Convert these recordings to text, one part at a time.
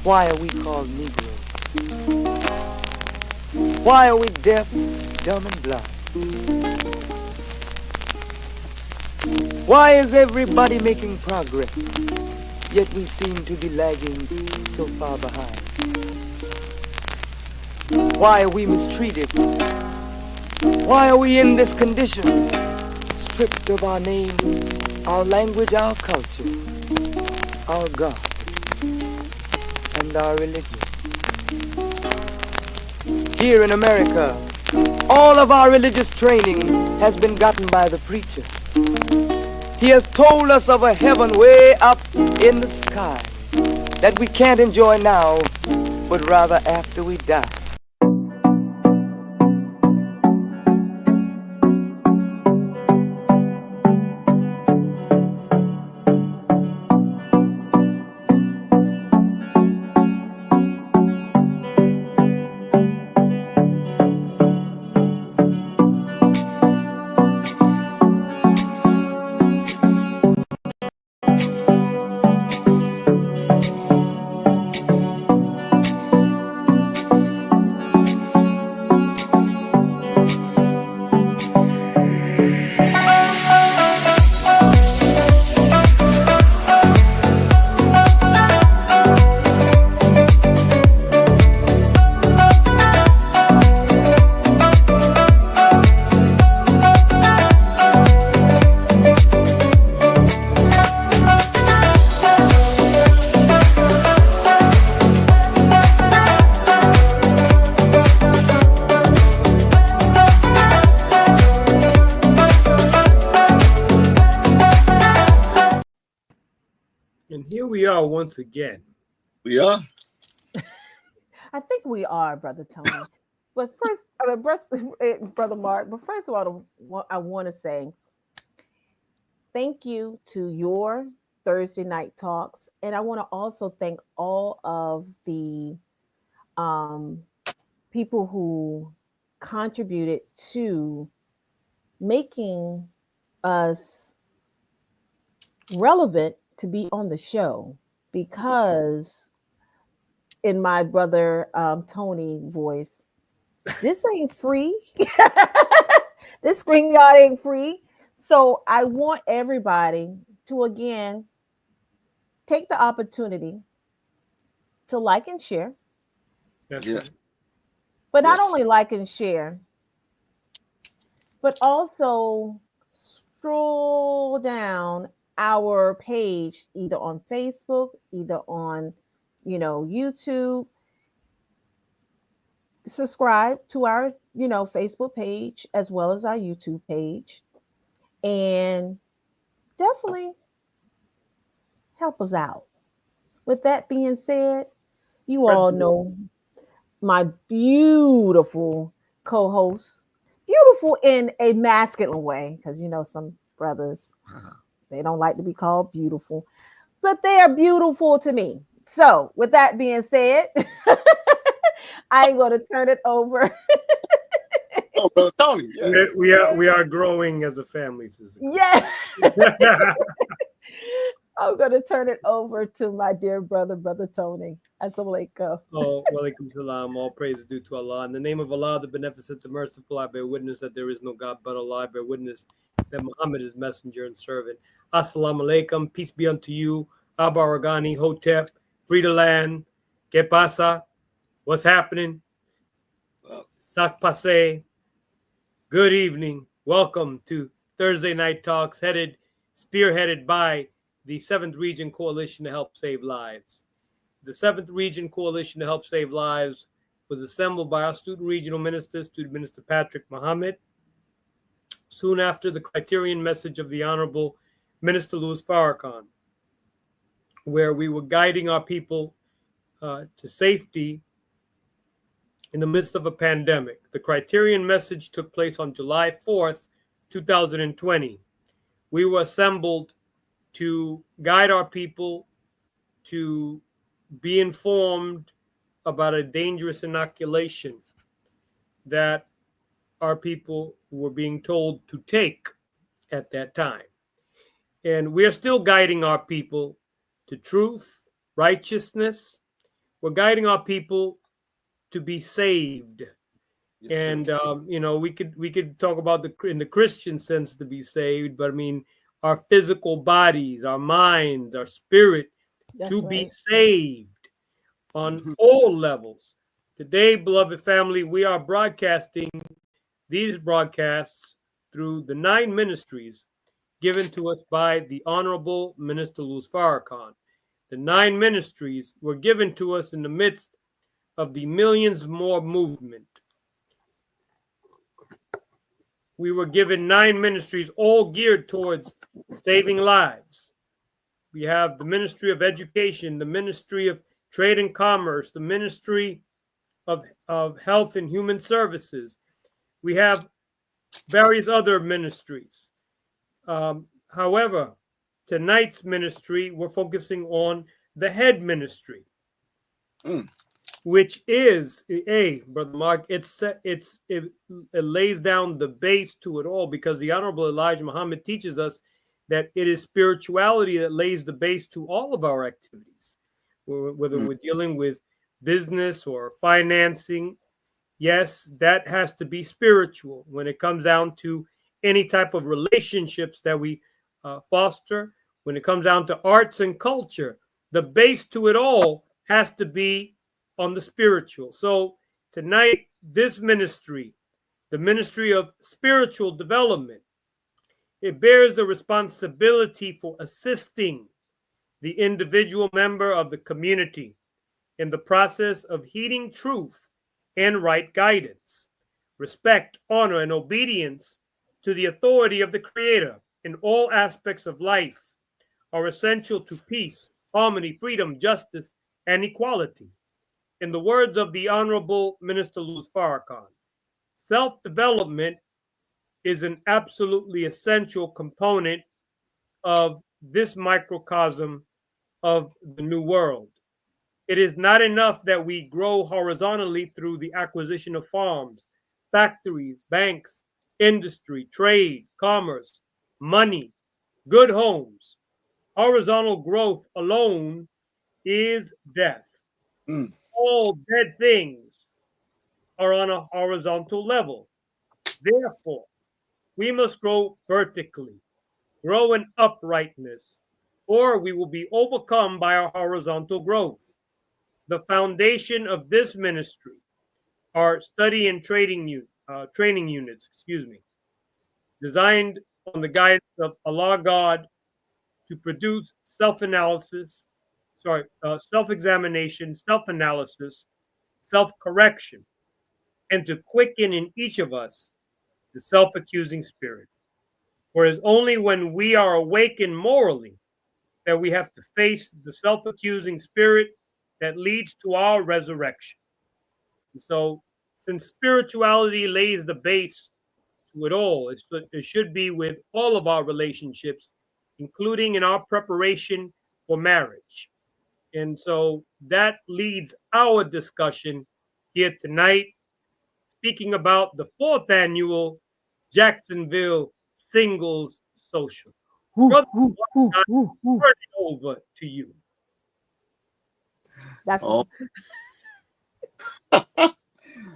Why are we called Negroes? Why are we deaf, dumb, and blind? Why is everybody making progress, yet we seem to be lagging so far behind? Why are we mistreated? Why are we in this condition? Stripped of our name, our language, our culture, our God, and our religion. Here in America, all of our religious training has been gotten by the preacher. He has told us of a heaven way up in the sky that we can't enjoy now, but rather after we die. And here we are once again. We are? I think we are, Brother Tony. But first, Brother Mark, but first of all, I want to say thank you to your Thursday night talks. And I want to also thank all of the people who contributed to making us relevant to be on the show, because in my brother Tony voice, this ain't free. This screen yard ain't free. So I want everybody to again take the opportunity to like and share. That's Yes. right. But not Yes. only like and share, but also scroll down our page, either on Facebook, either on, YouTube. Subscribe to our, Facebook page as well as our YouTube page, and definitely help us out. With that being said, you Spread all the know my beautiful co-host, beautiful in a masculine way, because some brothers, they don't like to be called beautiful, but they are beautiful to me. So with that being said, I'm going to turn it over. Oh, Brother Tony. Yeah. We are growing as a family, sister. Yeah. I'm going to turn it over to my dear brother, Brother Tony. Assalamu alaikum. Oh, walaikum salam. All praise is due to Allah. In the name of Allah, the Beneficent, the Merciful, I bear witness that there is no God but Allah. I bear witness that Muhammad is messenger and servant. Assalamu alaikum. Peace be unto you. Abba Ragani, Hotep, free the land. Que pasa? What's happening? Sak passe. Good evening. Welcome to Thursday Night Talks, spearheaded by the 7th Region Coalition to Help Save Lives. The 7th Region Coalition to Help Save Lives was assembled by our student regional minister, Student Minister Patrick Muhammad, soon after the criterion message of the Honorable Minister Louis Farrakhan, where we were guiding our people to safety in the midst of a pandemic. The criterion message took place on July 4th, 2020. We were assembled to guide our people to be informed about a dangerous inoculation that our people were being told to take at that time. And we are still guiding our people to truth, righteousness, we're guiding our people to be saved. Yes, And sir. we could talk about in the Christian sense to be saved, but I mean our physical bodies, our minds, our spirit That's to be right. saved on Mhm. all levels. Today, beloved family, we are broadcasting these broadcasts through the 9 ministries given to us by the Honorable Minister Louis Farrakhan. The 9 ministries were given to us in the midst of the Millions More movement. We were given 9 ministries, all geared towards saving lives. We have the Ministry of Education, the Ministry of Trade and Commerce, the Ministry of Health and Human Services. We have various other ministries. However, tonight's ministry, we're focusing on the head ministry, which is, Brother Mark, it lays down the base to it all, because the Honorable Elijah Muhammad teaches us that it is spirituality that lays the base to all of our activities, whether we're dealing with business or financing. Yes, that has to be spiritual when it comes down to any type of relationships that we foster. When it comes down to arts and culture, the base to it all has to be on the spiritual. So tonight, this ministry, the ministry of spiritual development, it bears the responsibility for assisting the individual member of the community in the process of heeding truth and right guidance. Respect, honor, and obedience to the authority of the Creator in all aspects of life are essential to peace, harmony, freedom, justice, and equality. In the words of the Honorable Minister Louis Farrakhan, self-development is an absolutely essential component of this microcosm of the new world. It is not enough that we grow horizontally through the acquisition of farms, factories, banks, industry, trade, commerce, money, good homes. Horizontal growth alone is death. Mm. All dead things are on a horizontal level. Therefore, we must grow vertically, grow in uprightness, or we will be overcome by our horizontal growth. The foundation of this ministry are study and training units, designed on the guidance of Allah God to produce self-examination, self-analysis, self-correction, and to quicken in each of us the self-accusing spirit. For it is only when we are awakened morally that we have to face the self-accusing spirit that leads to our resurrection. And so, since spirituality lays the base to it all, it should be with all of our relationships, including in our preparation for marriage. And so that leads our discussion here tonight, speaking about the 4th annual Jacksonville Singles Social. Brother, I turn it over to you. That's All,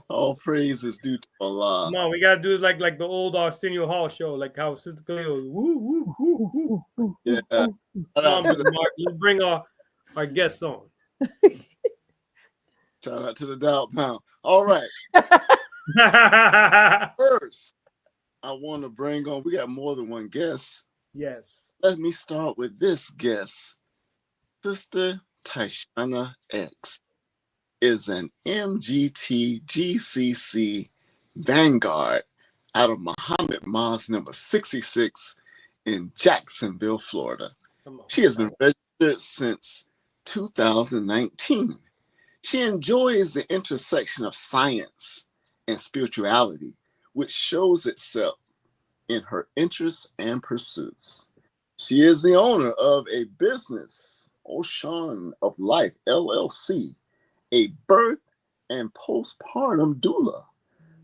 all praise is due to Allah. Come on, we gotta do it like the old Arsenio Hall show, like how Sister Cleo, woo, woo, woo, woo. Yeah. Come on, Brother Mark, let's bring our guests on. Shout out to the Doubt Pound. All right. First, I want to bring on, we got more than one guest. Yes. Let me start with this guest. Sister Tyshana X is an MGT GCC Vanguard out of Muhammad Mosque number 66 in Jacksonville, Florida. She has been registered since 2019. She enjoys the intersection of science and spirituality, which shows itself in her interests and pursuits. She is the owner of a business, Ocean of Life LLC, a birth and postpartum doula,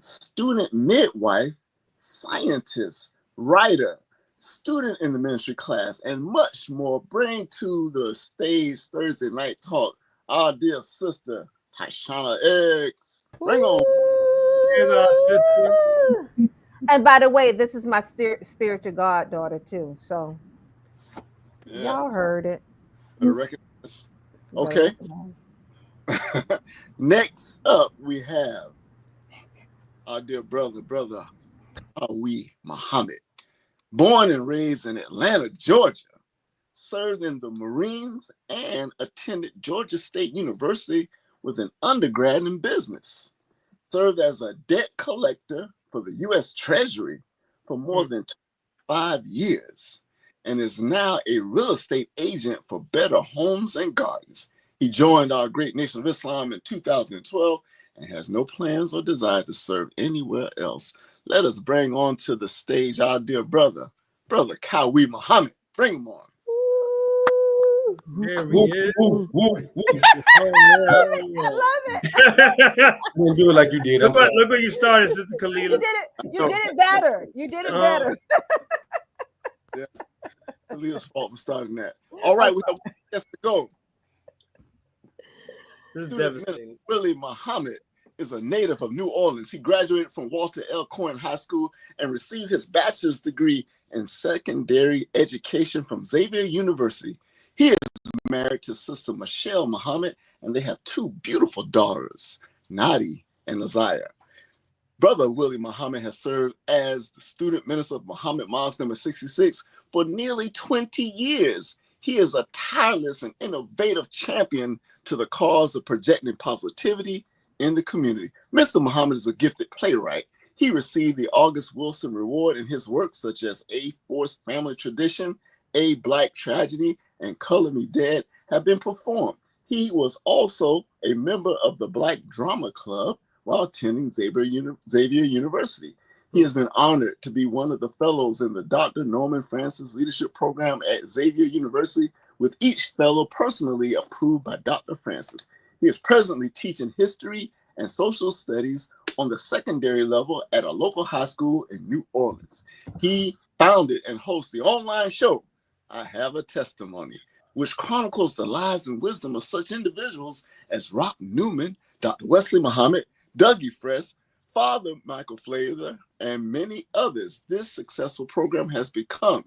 student midwife, scientist, writer, student in the ministry class, and much more. Bring to the stage Thursday Night Talk our dear sister, Tyshana X. Bring on. Here's our sister. And by the way, this is my spiritual goddaughter too. So Yeah, y'all heard it. better recognize. You better Okay. recognize. Next up, we have our dear brother Awi Muhammad. Born and raised in Atlanta, Georgia, served in the Marines and attended Georgia State University with an undergrad in business. Served as a debt collector for the U.S. Treasury for more than 5 years and is now a real estate agent for Better Homes and Gardens. He joined our great Nation of Islam in 2012 and has no plans or desire to serve anywhere else. Let us bring on to the stage our dear brother Kawi Muhammad. Bring him on. There he is. Woof, woof, woof. I love it. I didn't do it like you did. I'm sorry. Look what you started, Sister You Khalila. did it. You did it better. You did it better. Yeah, Leah's fault for starting that. All right, we have one guest to go. This is Student devastating. Minister Willie Muhammad is a native of New Orleans. He graduated from Walter L. Cohen High School and received his bachelor's degree in secondary education from Xavier University. He is married to Sister Michelle Muhammad, and they have 2 beautiful daughters, Nadi and Azaya. Brother Willie Muhammad has served as the student minister of Muhammad Mosque number 66 for nearly 20 years. He is a tireless and innovative champion to the cause of projecting positivity in the community. Mr. Muhammad is a gifted playwright. He received the August Wilson Award in his works such as A Forced Family Tradition, A Black Tragedy, and Color Me Dead have been performed. He was also a member of the Black Drama Club while attending Xavier University. He has been honored to be one of the fellows in the Dr. Norman Francis Leadership Program at Xavier University, with each fellow personally approved by Dr. Francis. He is presently teaching history and social studies on the secondary level at a local high school in New Orleans. He founded and hosts the online show, I Have a Testimony, which chronicles the lives and wisdom of such individuals as Rock Newman, Dr. Wesley Muhammad, Dougie Fresh, Father Michael Flather, and many others. This successful program has become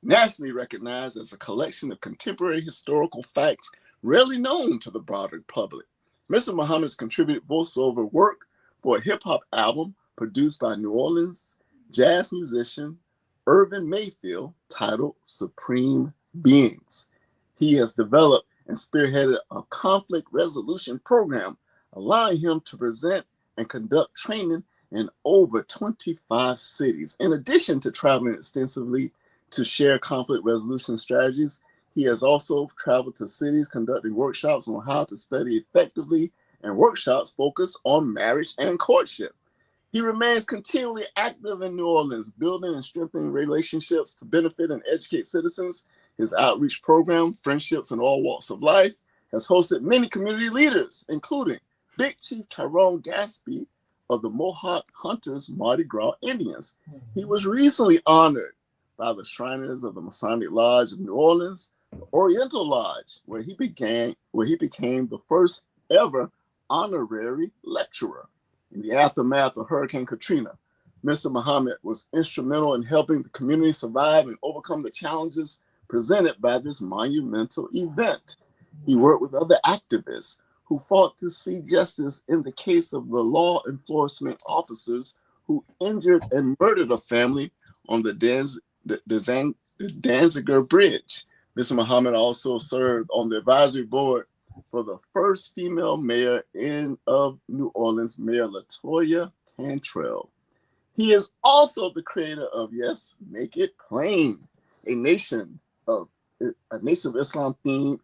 nationally recognized as a collection of contemporary historical facts rarely known to the broader public. Mr. Muhammad has contributed voiceover work for a hip-hop album produced by New Orleans jazz musician Irvin Mayfield titled Supreme Beings. He has developed and spearheaded a conflict resolution program, allowing him to present and conduct training in over 25 cities. In addition to traveling extensively to share conflict resolution strategies, he has also traveled to cities conducting workshops on how to study effectively and workshops focused on marriage and courtship. He remains continually active in New Orleans, building and strengthening relationships to benefit and educate citizens. His outreach program, Friendships in All Walks of Life, has hosted many community leaders, including Big Chief Tyrone Gaspy of the Mohawk Hunters Mardi Gras Indians. He was recently honored by the Shriners of the Masonic Lodge of New Orleans, the Oriental Lodge, where he became the first ever honorary lecturer. In the aftermath of Hurricane Katrina, Mr. Muhammad was instrumental in helping the community survive and overcome the challenges presented by this monumental event. He worked with other activists who fought to see justice in the case of the law enforcement officers who injured and murdered a family on the Danziger Bridge. Mr. Muhammad also served on the advisory board for the first female mayor of New Orleans, Mayor LaToya Cantrell. He is also the creator of Yes, Make It Plain, a Nation of Islam themed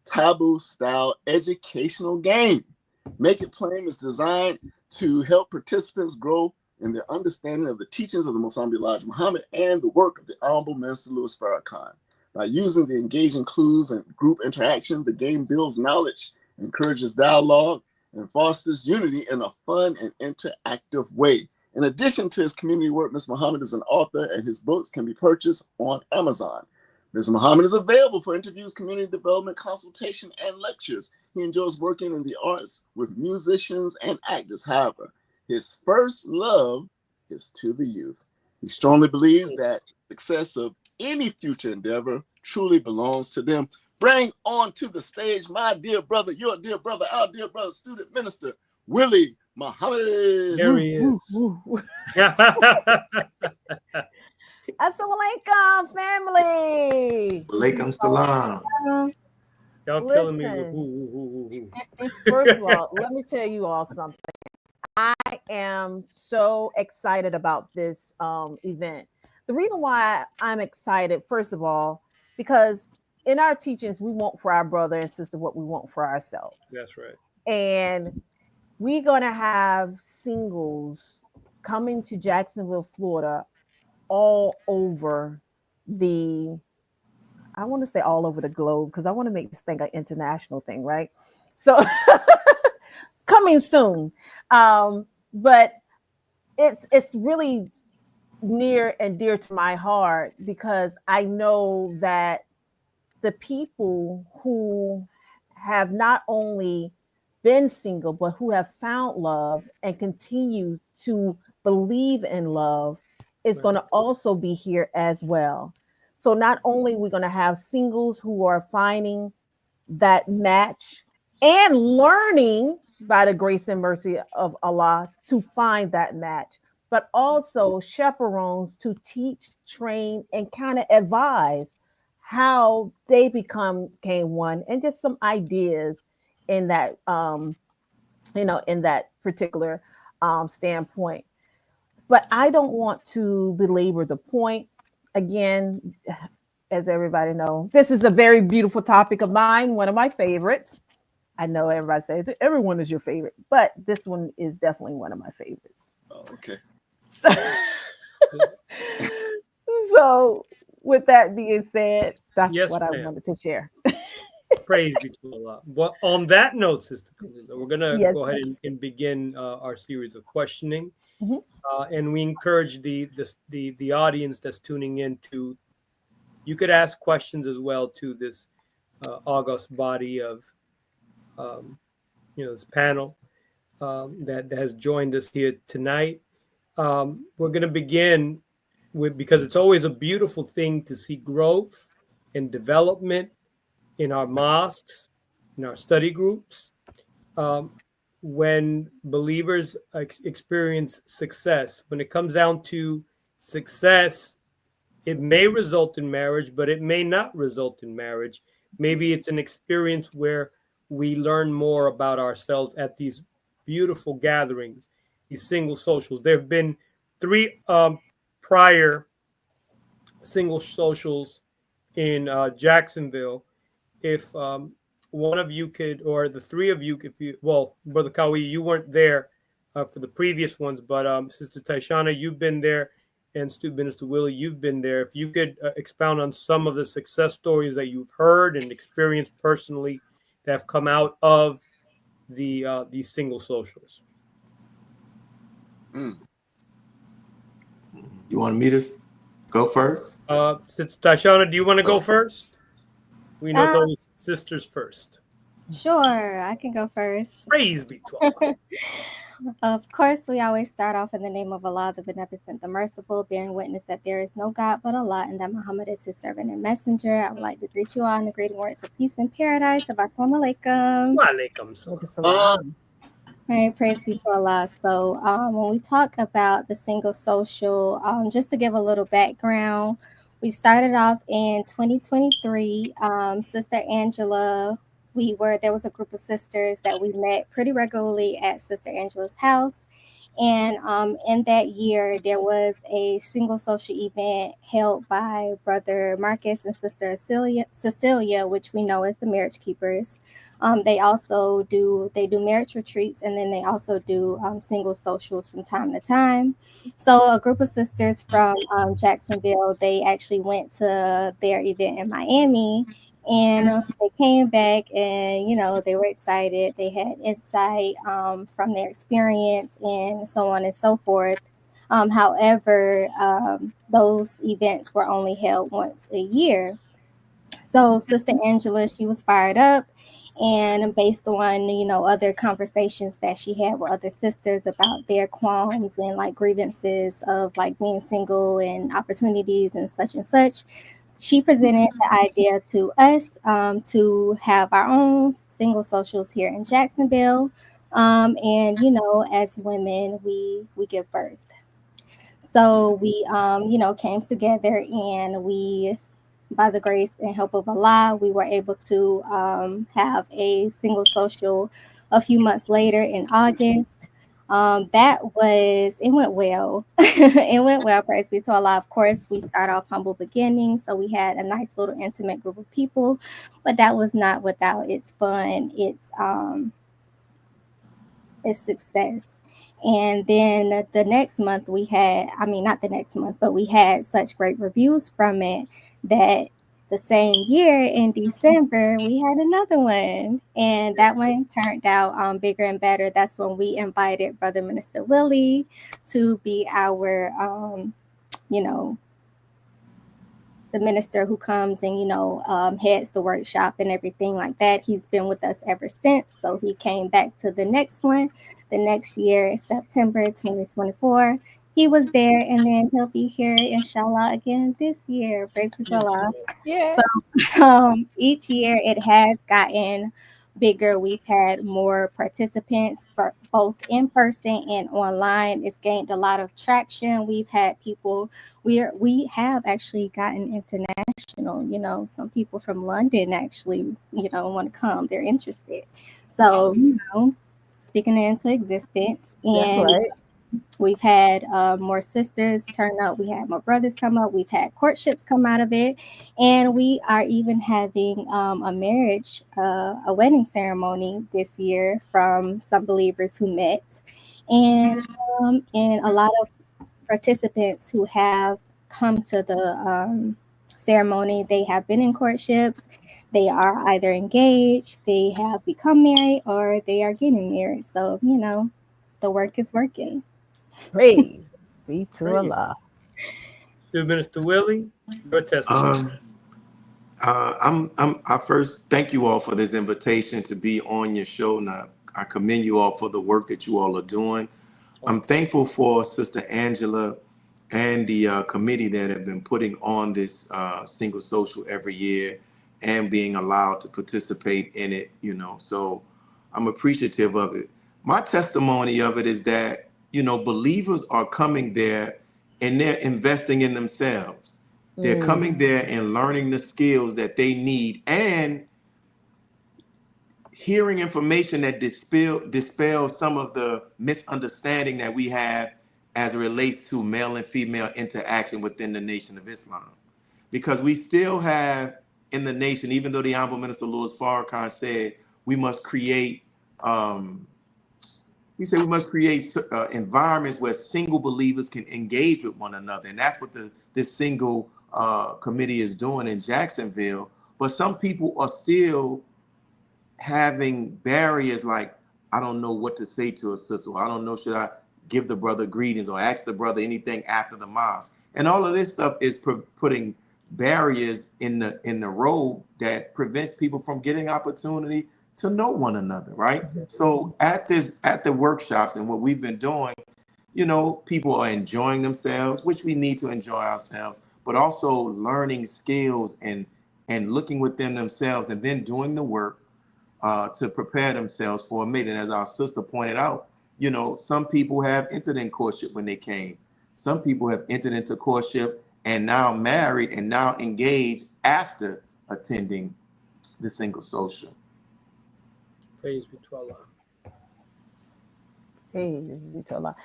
taboo style educational game. Make It Plain is designed to help participants grow in their understanding of the teachings of the Mosambik Lodge Muhammad and the work of the Honorable Minister Louis Farrakhan. By using the engaging clues and group interaction, the game builds knowledge, encourages dialogue, and fosters unity in a fun and interactive way. In addition to his community work, Mr. Muhammad is an author, and his books can be purchased on Amazon. Mr. Muhammad is available for interviews, community development, consultation, and lectures. He enjoys working in the arts with musicians and actors. However, his first love is to the youth. He strongly believes that success of any future endeavor truly belongs to them. Bring on to the stage my dear brother, your dear brother, our dear brother, student minister, Willie Muhammad. There he is. Assalamualaikum, family. Walaikum salam. Y'all killing me with Listen. who. First of all, let me tell you all something. I am so excited about this event. The reason why I'm excited, first of all, because in our teachings, we want for our brother and sister what we want for ourselves. That's right. And we're going to have singles coming to Jacksonville, Florida, all over I want to say all over the globe, because I want to make this thing an international thing, right? So coming soon. But it's really near and dear to my heart, because I know that the people who have not only been single, but who have found love and continue to believe in love is going to also be here as well. So not only are we going to have singles who are finding that match and learning by the grace and mercy of Allah to find that match, but also chaperones to teach, train, and kind of advise how they became one, and just some ideas in that in that particular standpoint. But I don't want to belabor the point. Again, as everybody knows, this is a very beautiful topic of mine, one of my favorites. I know everybody says everyone is your favorite, but this one is definitely one of my favorites. Oh, okay. So with that being said, that's Yes, what I ma'am. wanted to share. Praise be to Allah. Well, on that note, Sister Khalila, we're going to Yes. go ahead and begin our series of questioning. Mhm. And we encourage the audience that's tuning in to, you could ask questions as well to this august body of, this panel that has joined us here tonight. We're going to begin with, because it's always a beautiful thing to see growth and development in our mosques, in our study groups. When believers experience success, when it comes down to success, it may result in marriage, but it may not result in marriage. Maybe it's an experience where we learn more about ourselves at these beautiful gatherings, these single socials. There have been 3 prior single socials in Jacksonville. If one of you could, or the 3 of you, Brother Kawi, you weren't there for the previous ones, but Sister Taishana, you've been there, and Student Minister Willie, you've been there. If you could expound on some of the success stories that you've heard and experienced personally that have come out of these single socials. You want me to go first? Sister Taishana, do you want to go first? We know it's always sisters first. Sure, I can go first. Praise be to Allah. Of course, we always start off in the name of Allah, the Beneficent, the Merciful, bearing witness that there is no God but Allah, and that Muhammad is his servant and messenger. I would like to greet you all in the greeting words of peace and paradise. Assalamu alaikum. Wa alaikum salam. All right, praise be to Allah. So when we talk about the single social, just to give a little background, we started off in 2023. Sister Angela, there was a group of sisters that we met pretty regularly at Sister Angela's house. And in that year, there was a single social event held by Brother Marcus and Sister Cecilia, which we know as the Marriage Keepers. They also do marriage retreats, and then they also do single socials from time to time. So a group of sisters from Jacksonville, they actually went to their event in Miami, and they came back, and they were excited. They had insight from their experience and so on and so forth. However, those events were only held once a year. So Sister Angela, she was fired up, and based on other conversations that she had with other sisters about their qualms and like grievances of like being single and opportunities and such, she presented the idea to us to have our own single socials here in Jacksonville. And as women, we give birth. So we, came together, and we, by the grace and help of Allah, we were able to have a single social a few months later in August. It went well. It went well, praise be to Allah. Of course, we start off humble beginnings. So we had a nice little intimate group of people, but that was not without its fun, its success. And then the next month we had, I mean, not the next month, but we had such great reviews from it that the same year in December, we had another one. And that one turned out bigger and better. That's when we invited Brother Minister Willie to be our, you know, the minister who comes and heads the workshop and everything like that. He's been with us ever since, so he came back to the next one the next year, September 2024. He was there, and then he'll be here inshallah again this year. Praise be to Allah. Yeah. So each year it has gotten bigger. We've had more participants for both in person and online. It's gained a lot of traction. We've had people, we have actually gotten international, some people from London actually, want to come. They're interested. So, speaking it into existence. That's And right. we've had more sisters turn up. We had more brothers come up. We've had courtships come out of it. And we are even having a wedding ceremony this year from some believers who met. And a lot of participants who have come to the ceremony, they have been in courtships. They are either engaged, they have become married, or they are getting married. So, the work is working. Praise be to Praise. Allah. To Minister Willie, your testimony. I first thank you all for this invitation to be on your show. Now, I commend you all for the work that you all are doing. I'm thankful for Sister Angela and the committee that have been putting on this single social every year and being allowed to participate in it, so I'm appreciative of it. My testimony of it is that, believers are coming there and they're investing in themselves. They're coming there and learning the skills that they need and hearing information that dispels some of the misunderstanding that we have as it relates to male and female interaction within the Nation of Islam. Because we still have in the nation, even though the Honorable Minister Louis Farrakhan said we must create, environments where single believers can engage with one another. And that's what this single committee is doing in Jacksonville. But some people are still having barriers like, I don't know what to say to a sister. I don't know, should I give the brother greetings or ask the brother anything after the mosque? And all of this stuff is putting barriers in the road that prevents people from getting opportunity to know one another, right? So at the workshops and what we've been doing, people are enjoying themselves, which we need to enjoy ourselves, but also learning skills and looking within themselves and then doing the work to prepare themselves for a mate. And as our sister pointed out, some people have entered in courtship when they came. Some people have entered into courtship and now married and now engaged after attending the single social. Praise be to Allah. Praise be to Allah.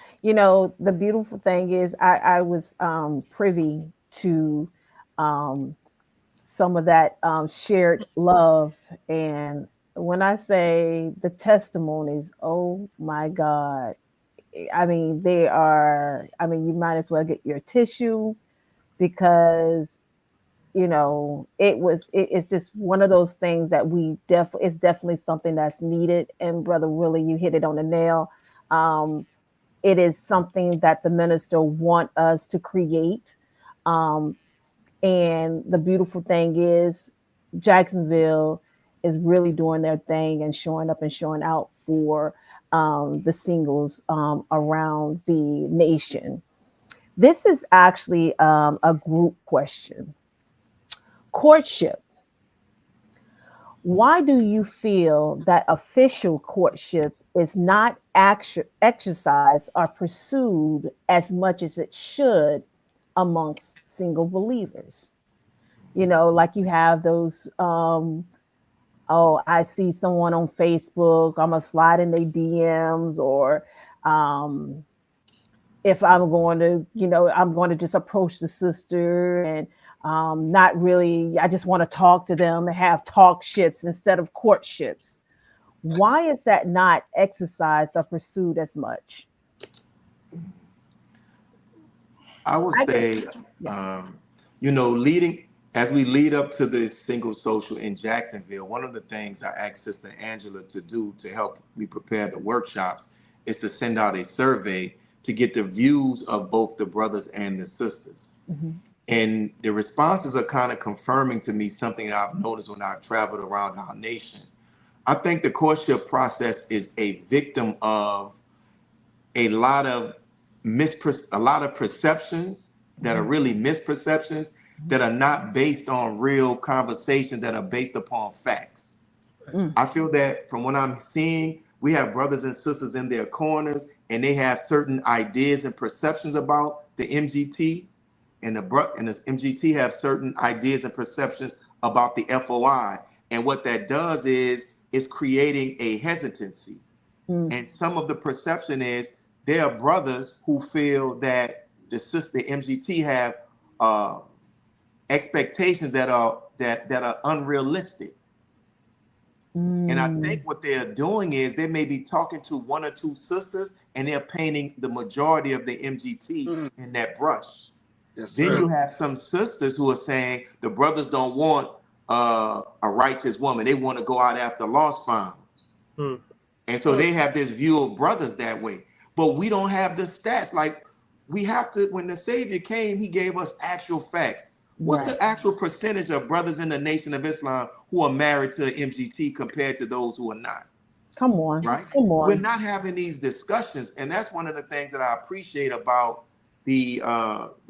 The beautiful thing is I was privy to some of that shared love. And when I say the testimonies, oh my God, I mean, you might as well get your tissue because, it's just one of those things that it's definitely something that's needed. And Brother Willie, you hit it on the nail. It is something that the minister want us to create. And the beautiful thing is Jacksonville is really doing their thing and showing up and showing out for the singles around the nation. This is actually a group question. Courtship. Why do you feel that official courtship is not exercised or pursued as much as it should amongst single believers? You know, like you have those, oh, I see someone on Facebook, I'm gonna slide in their DMs, or if I'm going to, I'm going to just approach the sister and not really, I just want to talk to them and have talk shits instead of courtships. Why is that not exercised or pursued as much? I would say, leading as we lead up to this single social in Jacksonville, one of the things I asked Sister Angela to do to help me prepare the workshops is to send out a survey to get the views of both the brothers and the sisters. Mm-hmm. And the responses are kind of confirming to me something that I've noticed when I've traveled around our nation. I think the courtship process is a victim of a lot of perceptions that are really misperceptions that are not based on real conversations that are based upon facts. Mm. I feel that from what I'm seeing, we have brothers and sisters in their corners and they have certain ideas and perceptions about the MGT, and the MGT have certain ideas and perceptions about the FOI. And what that does is it's creating a hesitancy. Mm. And some of the perception is there are brothers who feel that the MGT have expectations that are unrealistic. And I think what they're doing is they may be talking to one or two sisters and they're painting the majority of the MGT in that brush. Yes, Then sir. you have some sisters who are saying the brothers don't want a righteous woman. They want to go out after lost founds. And so they have this view of brothers that way. But we don't have the stats. Like we have to, when the Savior came, he gave us actual facts. What's the actual percentage of brothers in the Nation of Islam who are married to MGT compared to those who are not? Come on. Right? Come on. We're not having these discussions. And that's one of the things that I appreciate about the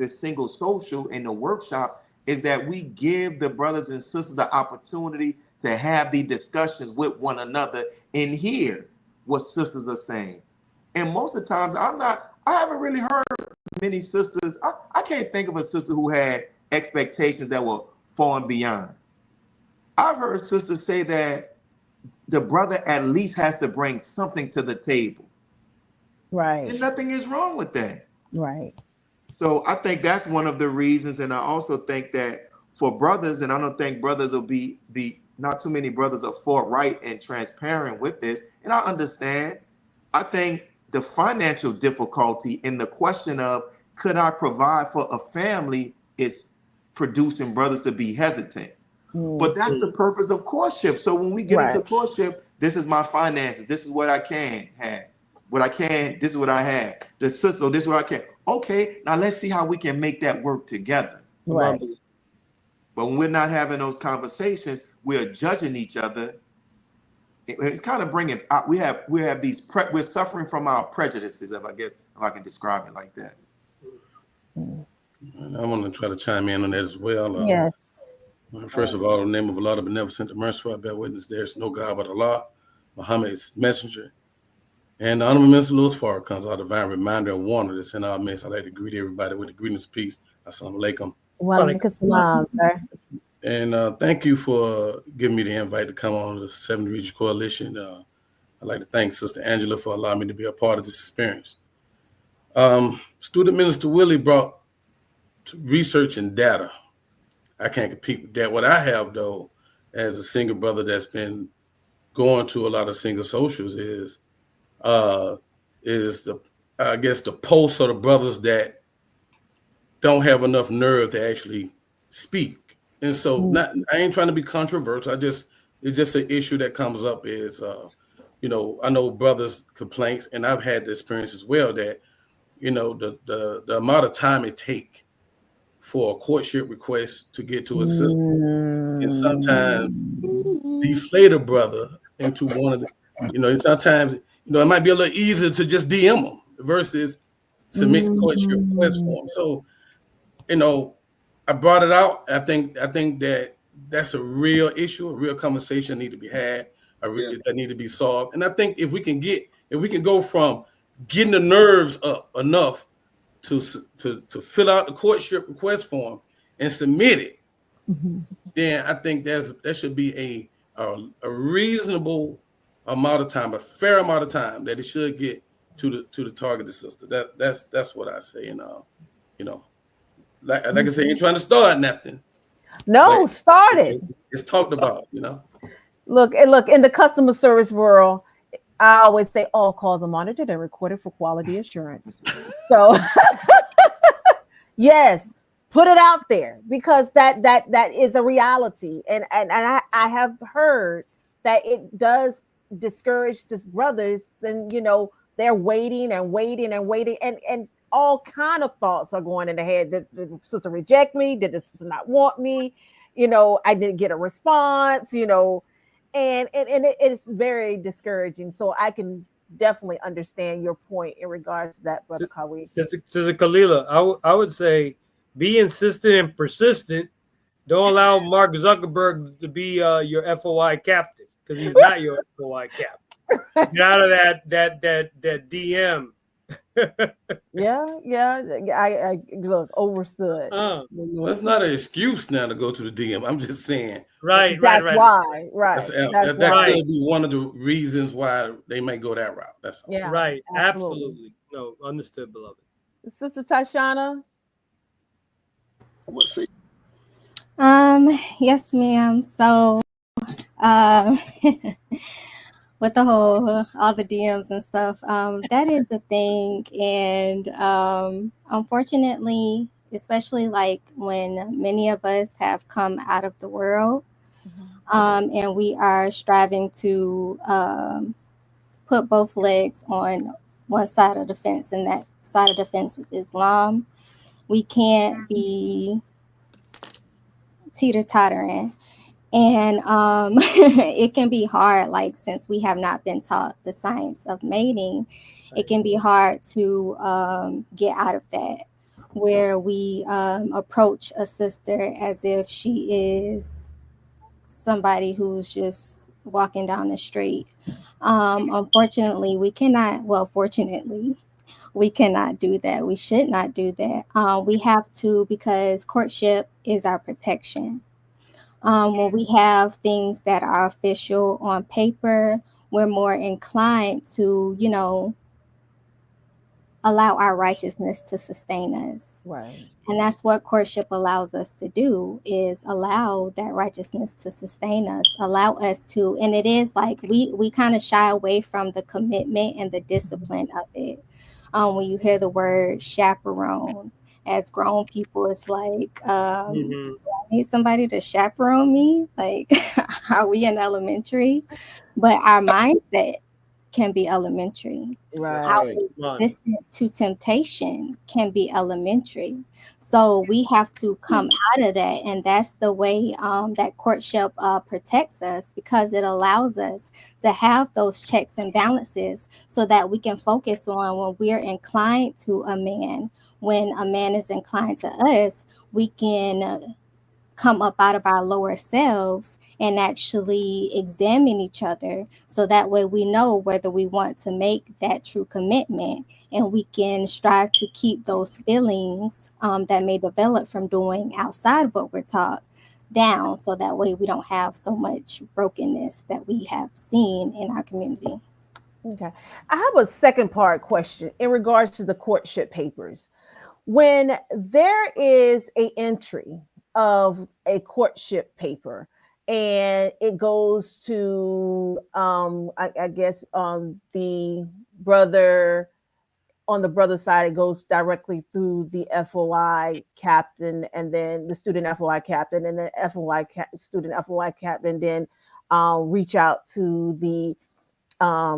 single social and the workshops is that we give the brothers and sisters the opportunity to have these discussions with one another and hear what sisters are saying. And most of the times I haven't really heard many sisters. I can't think of a sister who had expectations that were far and beyond. I've heard sisters say that the brother at least has to bring something to the table. Right. And nothing is wrong with that. Right. So I think that's one of the reasons. And I also think that for brothers, and I don't think brothers will be not too many brothers are forthright and transparent with this. And I understand. I think the financial difficulty in the question of could I provide for a family is producing brothers to be hesitant. But that's the purpose of courtship. So when we get into courtship, this is my finances. This is what I can have. What I can, this is what I have. The sister, this is what I can. Okay, now let's see how we can make that work together. Right. But when we're not having those conversations, we're judging each other. It's kind of bringing out, we have these, we're suffering from our prejudices, if I can describe it like that. And I want to try to chime in on that as well. Yes. First of all, in the name of Allah, the beneficent, the merciful, I bear witness there is no God but Allah, Muhammad's messenger. And the Honorable Minister Louis Farrakhan's our divine reminder and warner that's in our midst. I'd like to greet everybody with the greetings of peace. Assalamu alaikum. Walaikum salam, sir. And thank you for giving me the invite to come on the 70 Region Coalition. I'd like to thank Sister Angela for allowing me to be a part of this experience. Student Minister Willie brought research and data. I can't compete with that. What I have, though, as a single brother that's been going to a lot of single socials is the posts of the brothers that don't have enough nerve to actually speak. And so I ain't trying to be controversial. It's just an issue that comes up is, I know brothers' complaints, and I've had the experience as well that, the amount of time it take for a courtship request to get to a sister, and sometimes deflate a brother into one of the, sometimes, it might be a little easier to just DM them versus submit the courtship request form. So, I brought it out. I think that that's a real issue, a real conversation need to be had, that need to be solved. And I think if we can go from getting the nerves up enough to fill out the courtship request form and submit it, then I think there should be a reasonable amount of time, a fair amount of time that it should get to the targeted sister. That's what I say. Like I say, ain't trying to start nothing. No, start it. It's talked about. Look, in the customer service world, I always say all calls are monitored and recorded for quality assurance. So yes, put it out there, because that is a reality. And I have heard that it does discourage the brothers, and they're waiting and all kind of thoughts are going in the head. Did the sister reject me? Did the sister not want me? I didn't get a response, and it's very discouraging. So I can definitely understand your point in regards to that, Brother Kawhi. Sister Kalila, I would say be insistent and persistent. Don't allow Mark Zuckerberg to be your FOI captain, because he's not your FOI captain. Get out of that DM. Yeah. I look, overstood. It's not an excuse now to go to the DM. I'm just saying. Right. That's why. That could be one of the reasons why they may go that route. That's all. Yeah. Right. Absolutely. No, understood, beloved. Sister Tashana. What's it? Yes, ma'am. So, with the whole all the DMs and stuff, that is a thing, and unfortunately, especially like when many of us have come out of the world, and we are striving to put both legs on one side of the fence, and that side of the fence is Islam. We can't be teeter-tottering. And it can be hard, like, since we have not been taught the science of mating, it can be hard to get out of that, where we approach a sister as if she is somebody who's just walking down the street. Unfortunately, we cannot, well, fortunately, we cannot do that. We should not do that. We have to, because courtship is our protection. When we have things that are official on paper, we're more inclined to, allow our righteousness to sustain us. Right. And that's what courtship allows us to do, is allow that righteousness to sustain us, allow us to, and it is like we kind of shy away from the commitment and the discipline of it. When you hear the word chaperone, as grown people, it's like, do I need somebody to chaperone me? Like, are we in elementary? But our mindset can be elementary. Right. Our resistance to temptation can be elementary. So we have to come out of that. And that's the way that courtship protects us, because it allows us to have those checks and balances so that we can focus on when we're inclined to a man. When a man is inclined to us, we can come up out of our lower selves and actually examine each other, so that way we know whether we want to make that true commitment, and we can strive to keep those feelings that may develop from doing outside of what we're taught down, so that way we don't have so much brokenness that we have seen in our community. Okay. I have a second part question in regards to the courtship papers. When there is an entry of a courtship paper and it goes to, I guess, the brother, on the brother side, it goes directly through the FOI captain, and then the student FOI captain, and the student FOI captain then reach out to the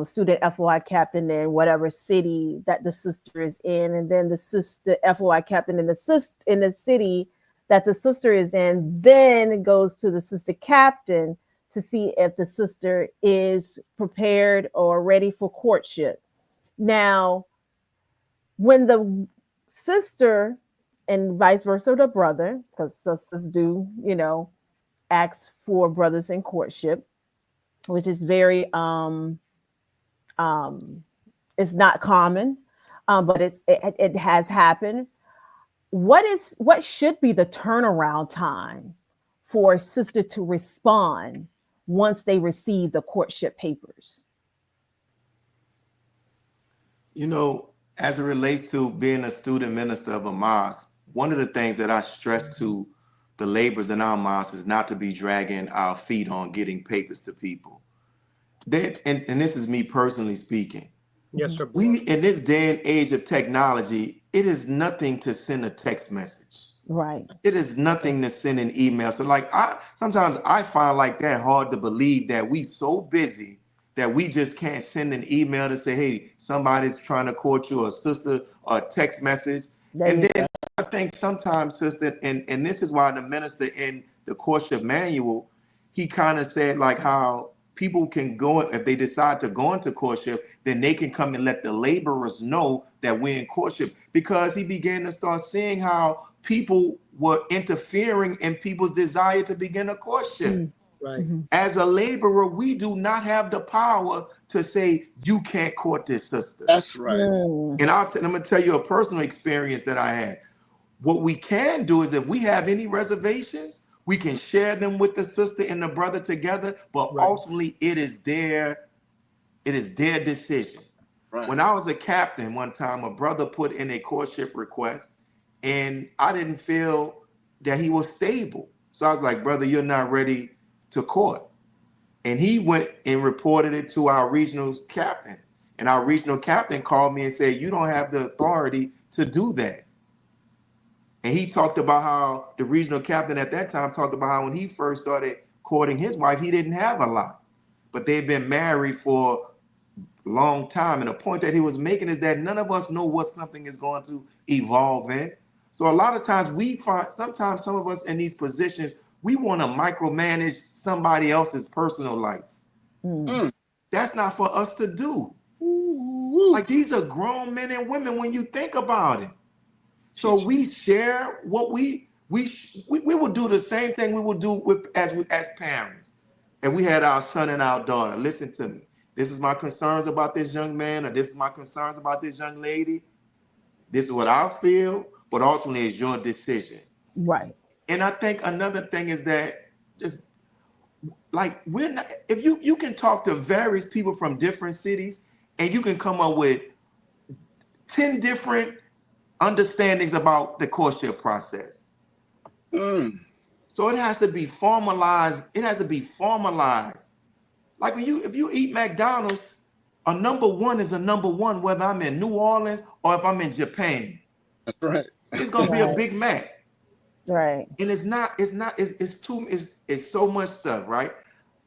student FOI captain in whatever city that the sister is in, and then the FOI captain in the city that the sister is in, then it goes to the sister captain to see if the sister is prepared or ready for courtship. Now, when the sister and vice versa the brother, because sisters do, ask for brothers in courtship, which is very um it's not common, but it has happened. What should be the turnaround time for a sister to respond once they receive the courtship papers? As it relates to being a student minister of a mosque, one of the things that I stress to the laborers in our mosque is not to be dragging our feet on getting papers to people. And this is me personally speaking. Yes, sir. We, in this day and age of technology, it is nothing to send a text message. Right. It is nothing to send an email. So sometimes I find like that hard to believe that we so busy that we just can't send an email to say, hey, somebody's trying to court you, or a sister, or a text message. And then I think sometimes, sister, and this is why the minister in the courtship manual, he kind of said like how people can go, if they decide to go into courtship, then they can come and let the laborers know that we're in courtship, because he began to start seeing how people were interfering in people's desire to begin a courtship. Right. As a laborer, we do not have the power to say, you can't court this sister. That's right. And I'm going to tell you a personal experience that I had. What we can do is, if we have any reservations, we can share them with the sister and the brother together, but ultimately it is their decision. Right. When I was a captain one time, a brother put in a courtship request, and I didn't feel that he was stable. So I was like, brother, you're not ready to court. And he went and reported it to our regional captain. And our regional captain called me and said, you don't have the authority to do that. And he talked about how the regional captain at that time talked about how when he first started courting his wife, he didn't have a lot, but they've been married for a long time. And the point that he was making is that none of us know what something is going to evolve in. So a lot of times sometimes some of us in these positions, we want to micromanage somebody else's personal life. That's not for us to do. Like, these are grown men and women when you think about it. So we share what we would do the same thing we would do as parents. And we had our son and our daughter. Listen to me. This is my concerns about this young man, or this is my concerns about this young lady. This is what I feel, but ultimately it's your decision. Right. And I think another thing is that just like we're not, if you can talk to various people from different cities and you can come up with 10 different understandings about the courtship process. So it has to be formalized. It has to be formalized. Like if you eat McDonald's, a number one is a number one, whether I'm in New Orleans or if I'm in Japan. That's right. It's gonna be a Big Mac. Right. And it's so much stuff, right?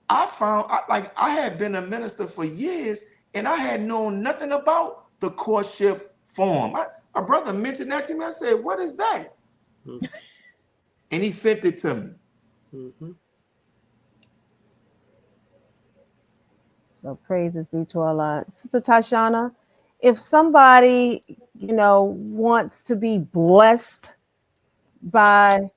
I had been a minister for years and I had known nothing about the courtship form. My brother mentioned that to me. I said, what is that? And he sent it to me. So praises be to Allah. Sister Tashana, if somebody, wants to be blessed by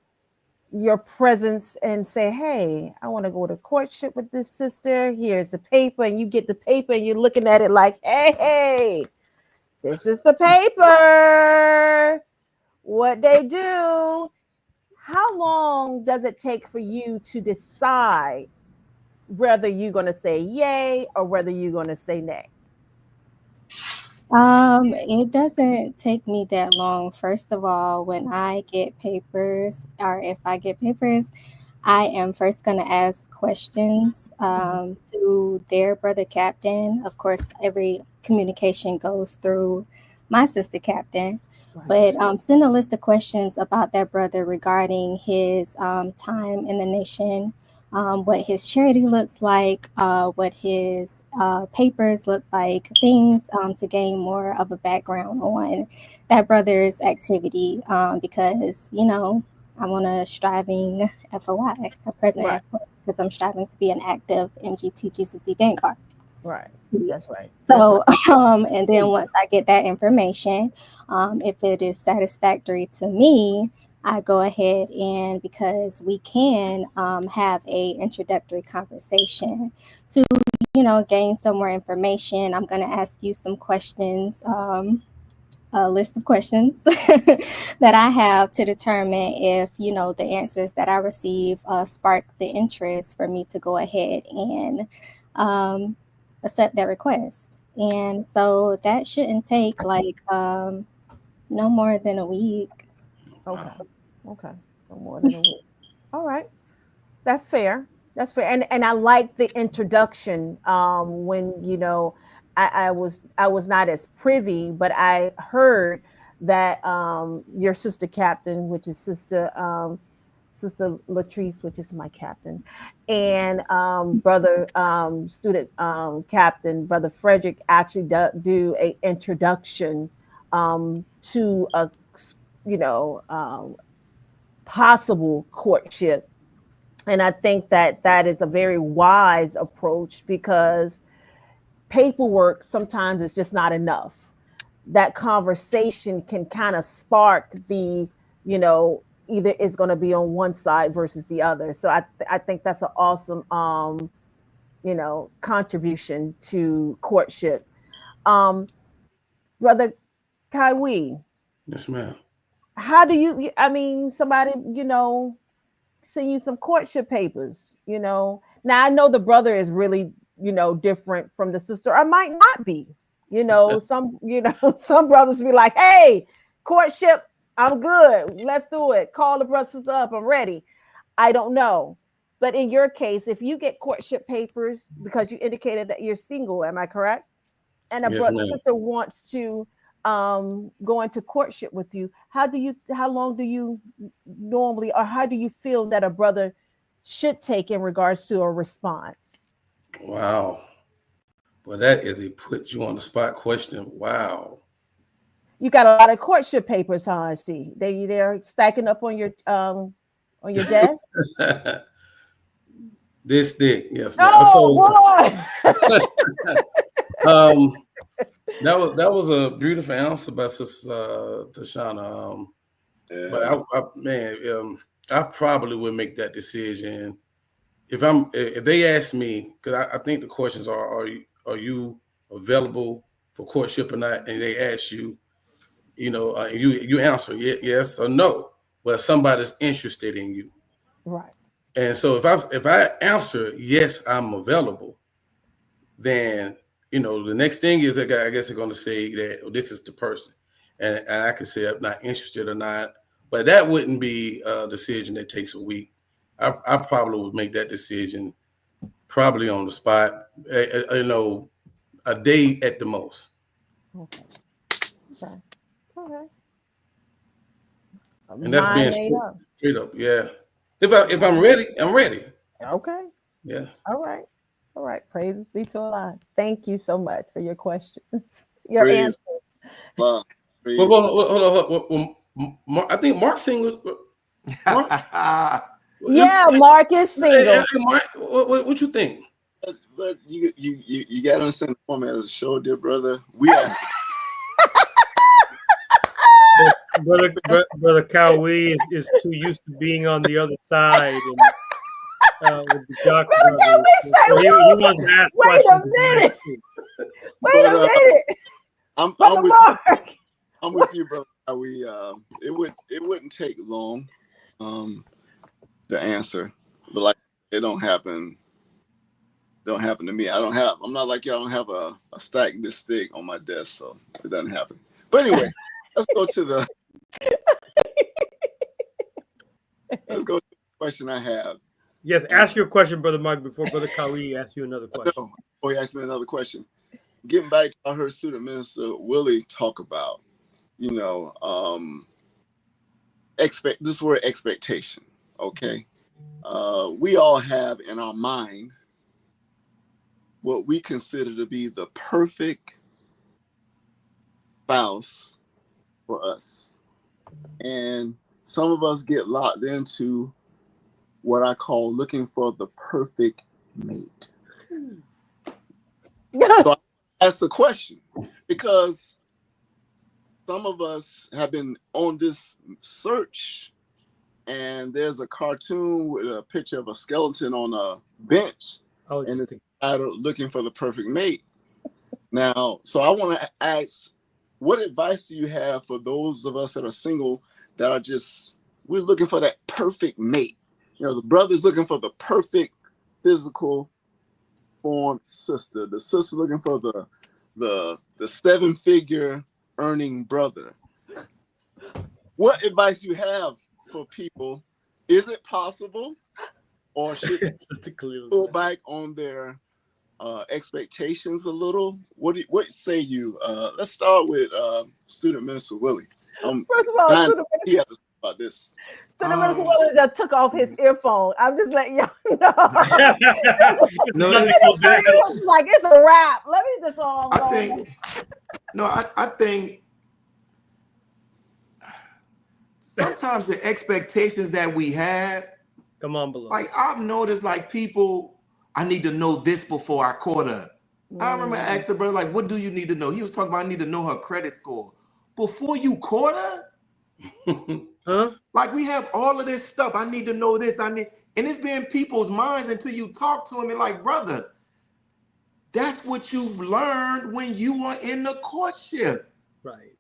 your presence and say, hey, I want to go to courtship with this sister. Here's the paper, and you get the paper and you're looking at it like, hey, this is the paper. What they do. How long does it take for you to decide whether you're going to say yay or whether you're going to say nay? It doesn't take me that long. First of all, when I get papers, or if I get papers, I am first going to ask questions to their brother captain. Of course, every communication goes through my sister captain. But send a list of questions about that brother regarding his time in the nation, what his charity looks like, what his papers look like, things to gain more of a background on that brother's activity. Because, I'm on a striving FOI, a present Right. FOI, because I'm striving to be an active MGT GCC Vanguard. Right. That's right. So, and then once I get that information, if it is satisfactory to me, I go ahead and, because we can have a introductory conversation to, gain some more information. I'm going to ask you some questions, a list of questions that I have to determine if, the answers that I receive spark the interest for me to go ahead and accept that request. And so that shouldn't take like no more than a week. Okay. Okay. No more than a week. All right. That's fair. That's fair. And I like the introduction. When I was not as privy, but I heard that your sister captain, which is Sister Latrice, which is my captain, and brother student captain, Brother Frederick, actually do a introduction to a you know possible courtship. And I think that that is a very wise approach, because paperwork sometimes is just not enough. That conversation can kind of spark either it's going to be on one side versus the other. So I think that's an awesome contribution to courtship. Um, Brother Kaiwi, Yes, ma'am. how do I mean, somebody, send you some courtship papers, Now I know the brother is really, different from the sister, or might not be. Some brothers be like, hey, courtship, I'm good. Let's do it. Call the brothers up. I'm ready. I don't know. But in your case, if you get courtship papers, because you indicated that you're single, am I correct? And a Yes, brother ma'am. sister wants to go into courtship with you, how long do you normally, or how do you feel that a brother should take in regards to a response? Wow. Well, that is a put you on the spot question. Wow. You got a lot of courtship papers, huh? I see they're stacking up on your desk. This thick, yes, ma'am. Oh boy. Um, that was a beautiful answer by Sister Tashana. But I probably would make that decision if they ask me, because I think the questions are you available for courtship or not, and they ask you, you answer yes or no, but somebody's interested in you. Right. And so if I answer yes, I'm available, then the next thing is I guess they're going to say that this is the person, and I can say I'm not interested or not. But that wouldn't be a decision that takes a week. I probably would make that decision probably on the spot, a day at the most. Okay. Okay. Okay. And that's Mine being made up. straight up. Yeah. If I'm ready, I'm ready. Okay. Yeah. All right. All right. Praises be to Allah. Thank you so much for your questions, your Praise answers. Allah. Praise Hold on. I think Mark's single. Mark? Yeah, Mark is single. Mark, what you think? But you got to understand the format of the show, dear brother. We asked. Brother Cowie is too used to being on the other side and with the Jock brothers. So he wants to ask Wait questions. a minute. Wait But, a minute. I'm with you, brother. It wouldn't take long to answer, but like it don't happen to me. I'm not like y'all. I don't have a stack this thick on my desk, so it doesn't happen. But anyway, let's go to the question I have. Yes, ask your question, Brother Mike, before Brother Cowie asks you another question. He asked me another question. Getting back to I heard student minister Willie talk about, this word expectation. Okay. We all have in our mind what we consider to be the perfect spouse for us. And some of us get locked into what I call looking for the perfect mate. So I ask the question because some of us have been on this search, and there's a cartoon with a picture of a skeleton on a bench, and it's titled "Looking for the Perfect Mate." Now, so I want to ask, what advice do you have for those of us that are single that are we're looking for that perfect mate? You know, the brother's looking for the perfect physical formed sister. The sister looking for the 7-figure earning brother. What advice do you have for people? Is it possible, or should they pull back on their expectations a little? What say you? Let's start with Student Minister Willie. First of all, he had to say about this. Student Minister Willie just took off his earphone. I'm just letting y'all know. It's like it's a wrap. Let me just all go. I think sometimes the expectations that we have, come on, below. Like I've noticed, like people, I need to know this before I caught her. I remember I asked the brother, like, what do you need to know? He was talking about I need to know her credit score. Before you caught her? Huh? Like we have all of this stuff. I need to know this. And it's been people's minds until you talk to them and like, brother, that's what you've learned when you are in the courtship. Right.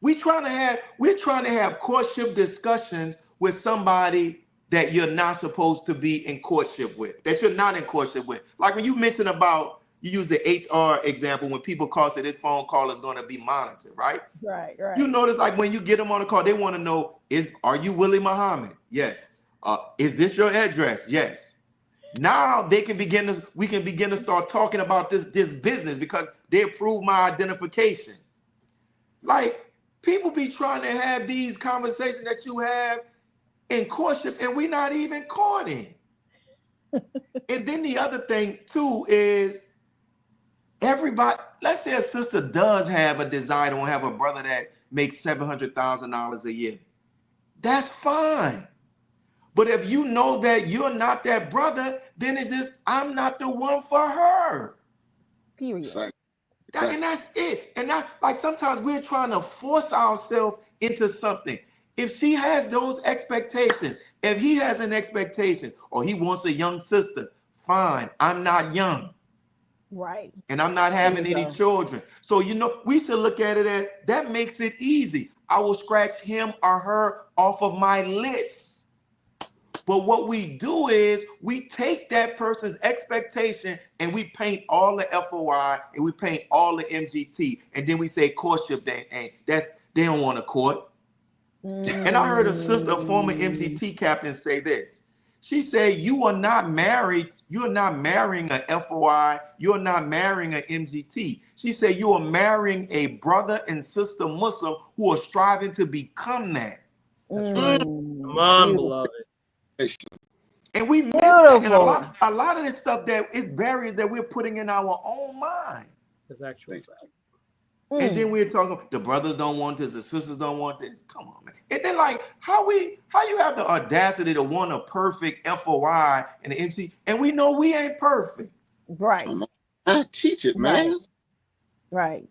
We're trying to have courtship discussions with somebody that you're not supposed to be in courtship with, that you're not in courtship with. Like when you mentioned about, you use the HR example, when people call, say this phone call is going to be monitored, right? Right. You notice like when you get them on the call, they want to know, are you Willie Muhammad? Yes. Is this your address? Yes. Now we can begin to start talking about this business because they approve my identification. Like people be trying to have these conversations that you have in courtship, and we're not even courting. And then the other thing too is everybody, let's say a sister does have a desire to have a brother that makes $700,000 a year. That's fine. But if you know that you're not that brother, then it's just, I'm not the one for her. Period. And that's it. And like sometimes we're trying to force ourselves into something. If she has those expectations, if he has an expectation or he wants a young sister, fine. I'm not young. Right. And I'm not having any children. So, we should look at it as that makes it easy. I will scratch him or her off of my list. But what we do is we take that person's expectation and we paint all the FOI and we paint all the MGT. And then we say courtship, they don't want to court. And I heard a former MGT captain say this. She said, you are not married. You're not marrying an FOI. You're not marrying an MGT. She said, you are marrying a brother and sister Muslim who are striving to become that. That's right. Come on, beloved. And we miss that. And a lot of this stuff that is barriers that we're putting in our own mind. That's actually fact. And then we're talking, the brothers don't want this, the sisters don't want this. Come on, man. And then like, how you have the audacity to want a perfect FOI and the MC, and we know we ain't perfect. Right. I teach it, man. Right.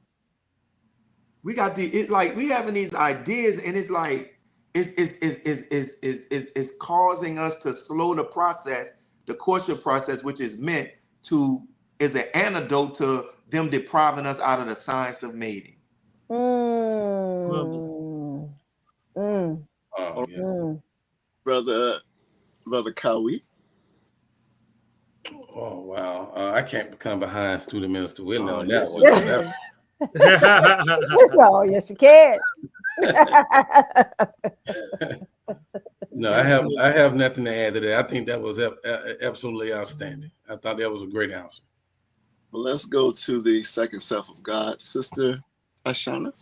We got we having these ideas, and it's like, it's causing us to slow the process, the courtship process, which is meant to, is an antidote to them depriving us out of the science of mating. Oh, yes. Brother Kawi. Oh wow! I can't become behind Student Minister Willie on that one. Oh, yes, you can. No, I have nothing to add to that. I think that was absolutely outstanding. I thought that was a great answer. Well, let's go to the second self of God, Sister Ashana.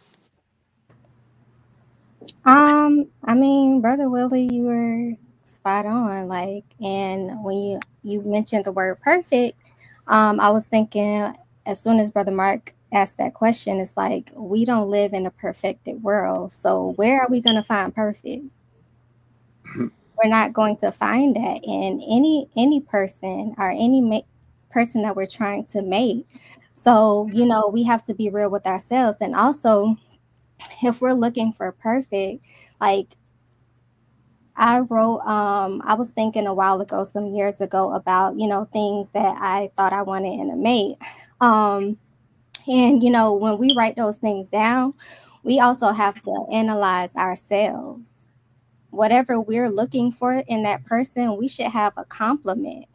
I mean, Brother Willie, you were spot on. Like, and when you mentioned the word perfect, I was thinking as soon as Brother Mark asked that question, it's like we don't live in a perfected world. So where are we going to find perfect? we're not going to find that in any person or any person that we're trying to mate. So, you know, we have to be real with ourselves. And also, if we're looking for perfect, like I was thinking a while ago, some years ago, about, you know, things that I thought I wanted in a mate. And, you know, when we write those things down, we also have to analyze ourselves. Whatever we're looking for in that person, we should have a compliment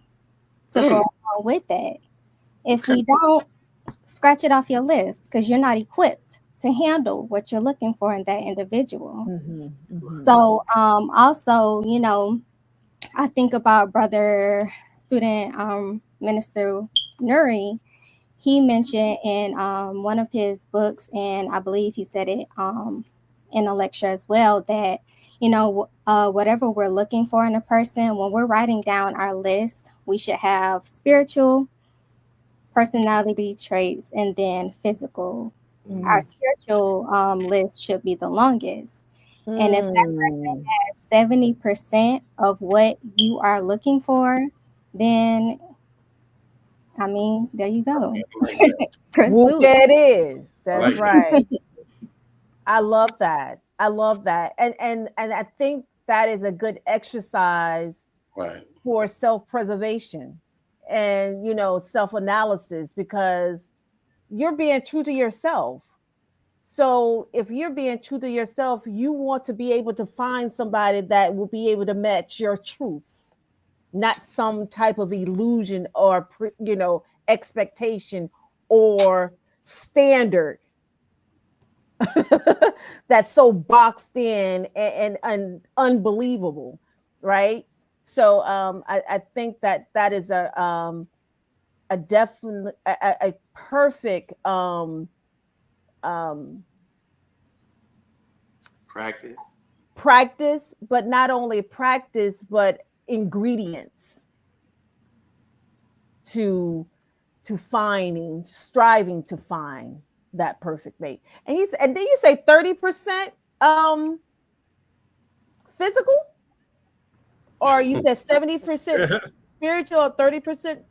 to go along with that. If we don't, scratch it off your list, because you're not equipped to handle what you're looking for in that individual. So also, you know, I think about brother student Minister Nuri. He mentioned in one of his books, and I believe he said it in a lecture as well, that, you know, whatever we're looking for in a person, when we're writing down our list, we should have spiritual, personality traits, and then physical. Our spiritual list should be the longest. And if that person has 70% of what you are looking for, then, I mean, there you go. Whoop, that is. That's Like right. I love that. I love that. And I think that is a good exercise right. for self-preservation and, you know, self-analysis, because you're being true to yourself. So if you're being true to yourself, you want to be able to find somebody that will be able to match your truth, not some type of illusion or, you know, expectation or standard that's so boxed in and unbelievable, right? So I think that is a definite a perfect practice, but not only practice, but ingredients to striving to find that perfect mate. And and then you say 30% physical, or you said 70% spiritual or 30%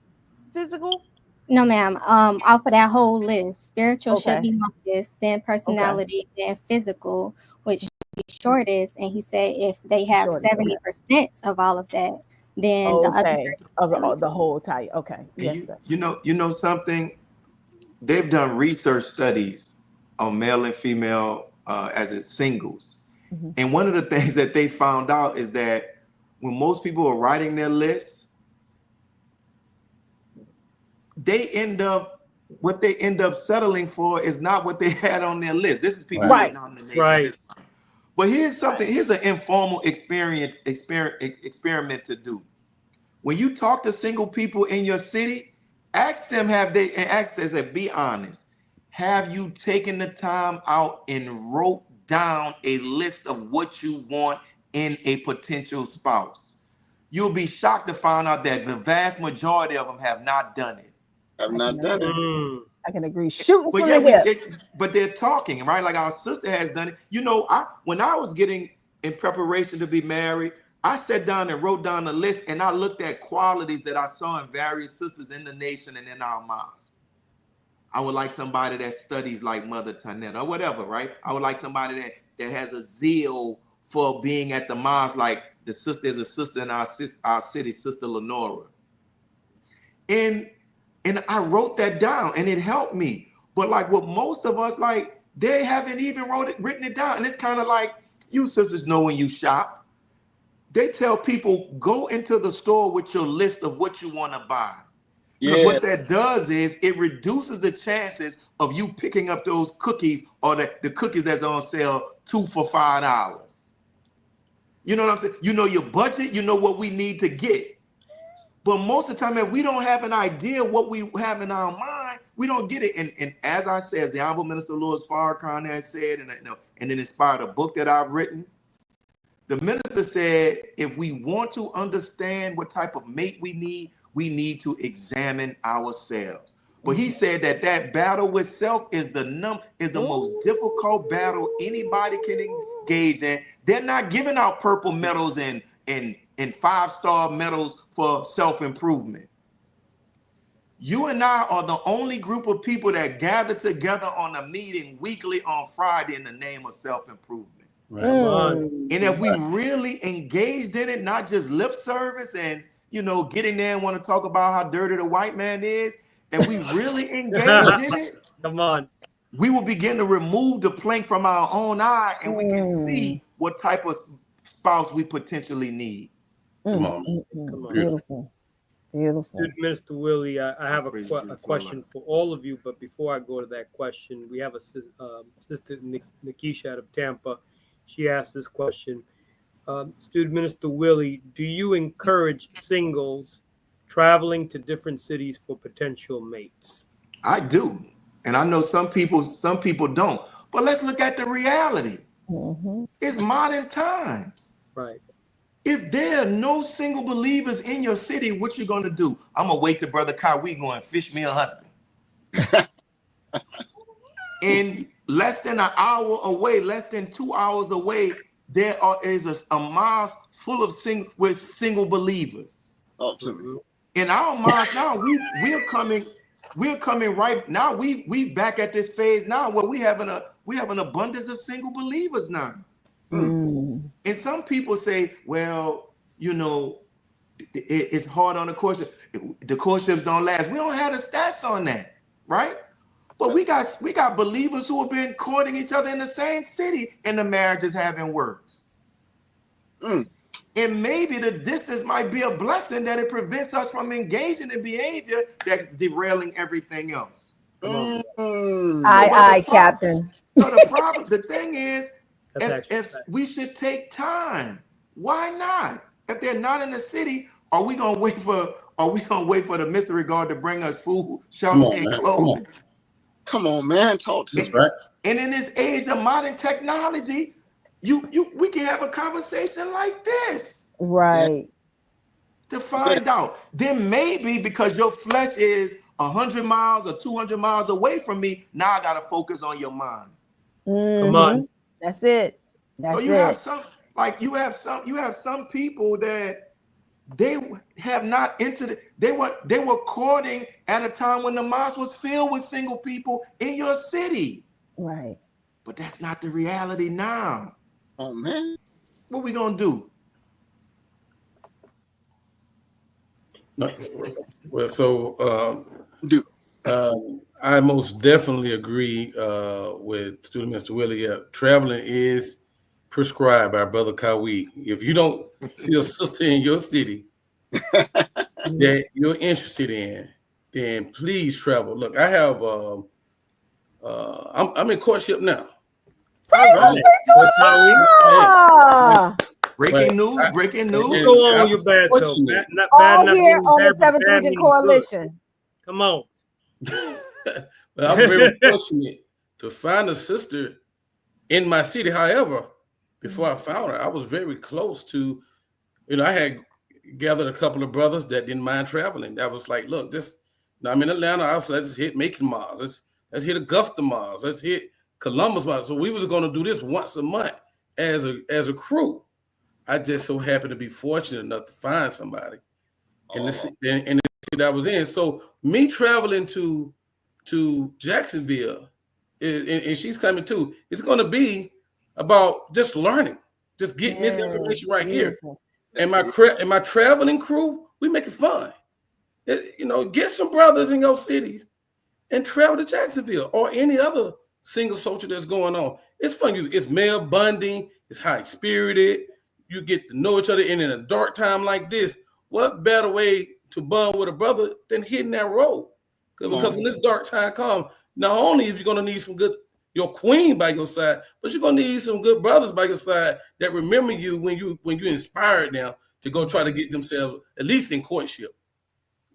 physical? No, ma'am. Off of that whole list, spiritual should be longest, then personality, then physical, which should be shortest. And he said if they have 70% of all of that, then the other 30% of the whole type. Okay. Yes, sir. You know something? They've done research studies on male and female as it's singles. And one of the things that they found out is that when most people are writing their lists, what they end up settling for is not what they had on their list. This is people writing on the nation. Right. But here's something, here's an informal experiment to do. When you talk to single people in your city, ask them, be honest. Have you taken the time out and wrote down a list of what you want in a potential spouse? You'll be shocked to find out that the vast majority of them have not done it. I can agree. Shooting but from yeah, the hip. but they're talking, right? Like our sister has done it. You know, when I was getting in preparation to be married, I sat down and wrote down a list, and I looked at qualities that I saw in various sisters in the nation and in our mosque. I would like somebody that studies like Mother Tanetta or whatever, right? I would like somebody that has a zeal for being at the mosque, like there's a sister in our city, Sister Lenora. And I wrote that down, and it helped me. But like with most of us, like they haven't even written it down. And it's kind of like, you sisters know when you shop, they tell people, go into the store with your list of what you want to buy. Because what that does is it reduces the chances of you picking up those cookies or the cookies that's on sale 2 for $5. You know what I'm saying? You know your budget, you know what we need to get. But most of the time, if we don't have an idea what we have in our mind, we don't get it. And as I said, as the Honorable Minister Louis Farrakhan has said, and it inspired a book that I've written, the minister said, if we want to understand what type of mate we need to examine ourselves. But he said that battle with self is the most difficult battle anybody can engage in. They're not giving out purple medals and and 5-star medals for self-improvement. You and I are the only group of people that gather together on a meeting weekly on Friday in the name of self-improvement. Right. And if we really engaged in it, not just lip service and, getting there and want to talk about how dirty the white man is, if we really engaged in it, come on, we will begin to remove the plank from our own eye, and we can see what type of spouse we potentially need. Come on. come on. Beautiful. Beautiful. Student Minister Willie, I have a question for all of you, but before I go to that question, we have a sister Nikisha out of Tampa. She asked this question. Student Minister Willie, do you encourage singles traveling to different cities for potential mates? I do. And I know some people don't. But let's look at the reality. It's modern times. Right. If there are no single believers in your city, what you gonna do? I'm gonna wait till Brother Kyrie go and fish me a husband. And less than an hour away, less than 2 hours away, there is a mosque full of single believers. Talk to me. In our mosque now, we're coming right now. We back at this phase now where we have an abundance of single believers now. And some people say, well, it's hard on the courtship. The courtships don't last. We don't have the stats on that, right? But we got believers who have been courting each other in the same city, and the marriages haven't worked. And maybe the distance might be a blessing that it prevents us from engaging in behavior that's derailing everything else. Aye, Captain. So the thing is, if we should take time, why not? If they're not in the city, are we gonna wait for the mystery guard to bring us food, shelter, and clothing? Come on, man, talk to me. Right. And in this age of modern technology, we can have a conversation like this, right? To find out. Then maybe because your flesh is 100 miles or 200 miles away from me, now I gotta focus on your mind. Come on. That's it. So you have some people that they have not entered. They were courting at a time when the mosque was filled with single people in your city. Right. But that's not the reality now. Oh man. What we gonna do? Well, so I most definitely agree with Student Mr. Willie. Yeah, traveling is prescribed by Brother Kawi. If you don't see a sister in your city that you're interested in, then please travel. Look, I have I'm in courtship now. Breaking news. Go on with your bad self. All here on the 7th Region Coalition. Come on. I'm very fortunate to find a sister in my city. However, before I found her, I was very close to, I had gathered a couple of brothers that didn't mind traveling. That was like, look, I'm in Atlanta. Let's hit Macon Mars. Let's hit Augusta Mars. Let's hit Columbus Mars. So we was going to do this once a month as a crew. I just so happened to be fortunate enough to find somebody in the city that I was in. So me traveling to Jacksonville, and she's coming too, it's going to be about just learning, just getting this information right here. And my traveling crew, we make it fun. Get some brothers in your cities and travel to Jacksonville or any other single social that's going on. It's fun. It's male bonding. It's high spirited. You get to know each other. And in a dark time like this, what better way to bond with a brother than hitting that road? Because when this dark time comes, not only is you going to need your queen by your side, but you're going to need some good brothers by your side that remember you when you inspired them to go try to get themselves at least in courtship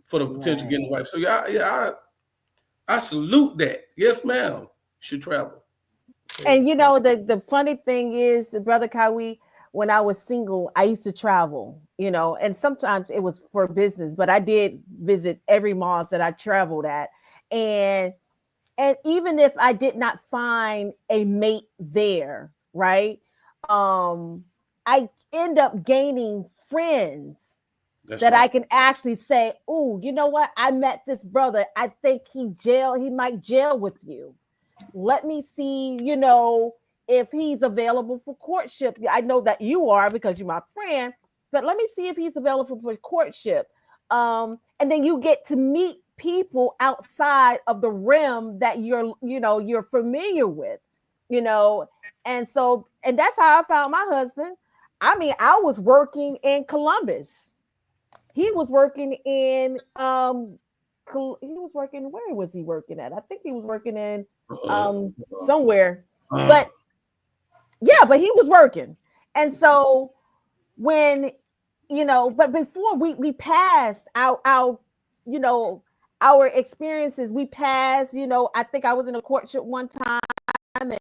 for the potential getting a wife. So I salute that. Yes, ma'am. You should travel. And the funny thing is, Brother Kawi, when I was single, I used to travel, and sometimes it was for business, but I did visit every mosque that I traveled at. And even if I did not find a mate there, right, I end up gaining friends That's that I right. can actually say, oh, you know what? I met this brother. I think he might jail with you. Let me see, if he's available for courtship. I know that you are because you're my friend, but let me see if he's available for courtship. And then you get to meet people outside of the realm that you're familiar with, you know. And that's how I found my husband. I mean, I was working in Columbus. He was working in where was he working at? I think he was working in Uh, somewhere. uh, But yeah, but he was working. And so when but before we passed you know our experiences, we passed, I think I was in a courtship one time, and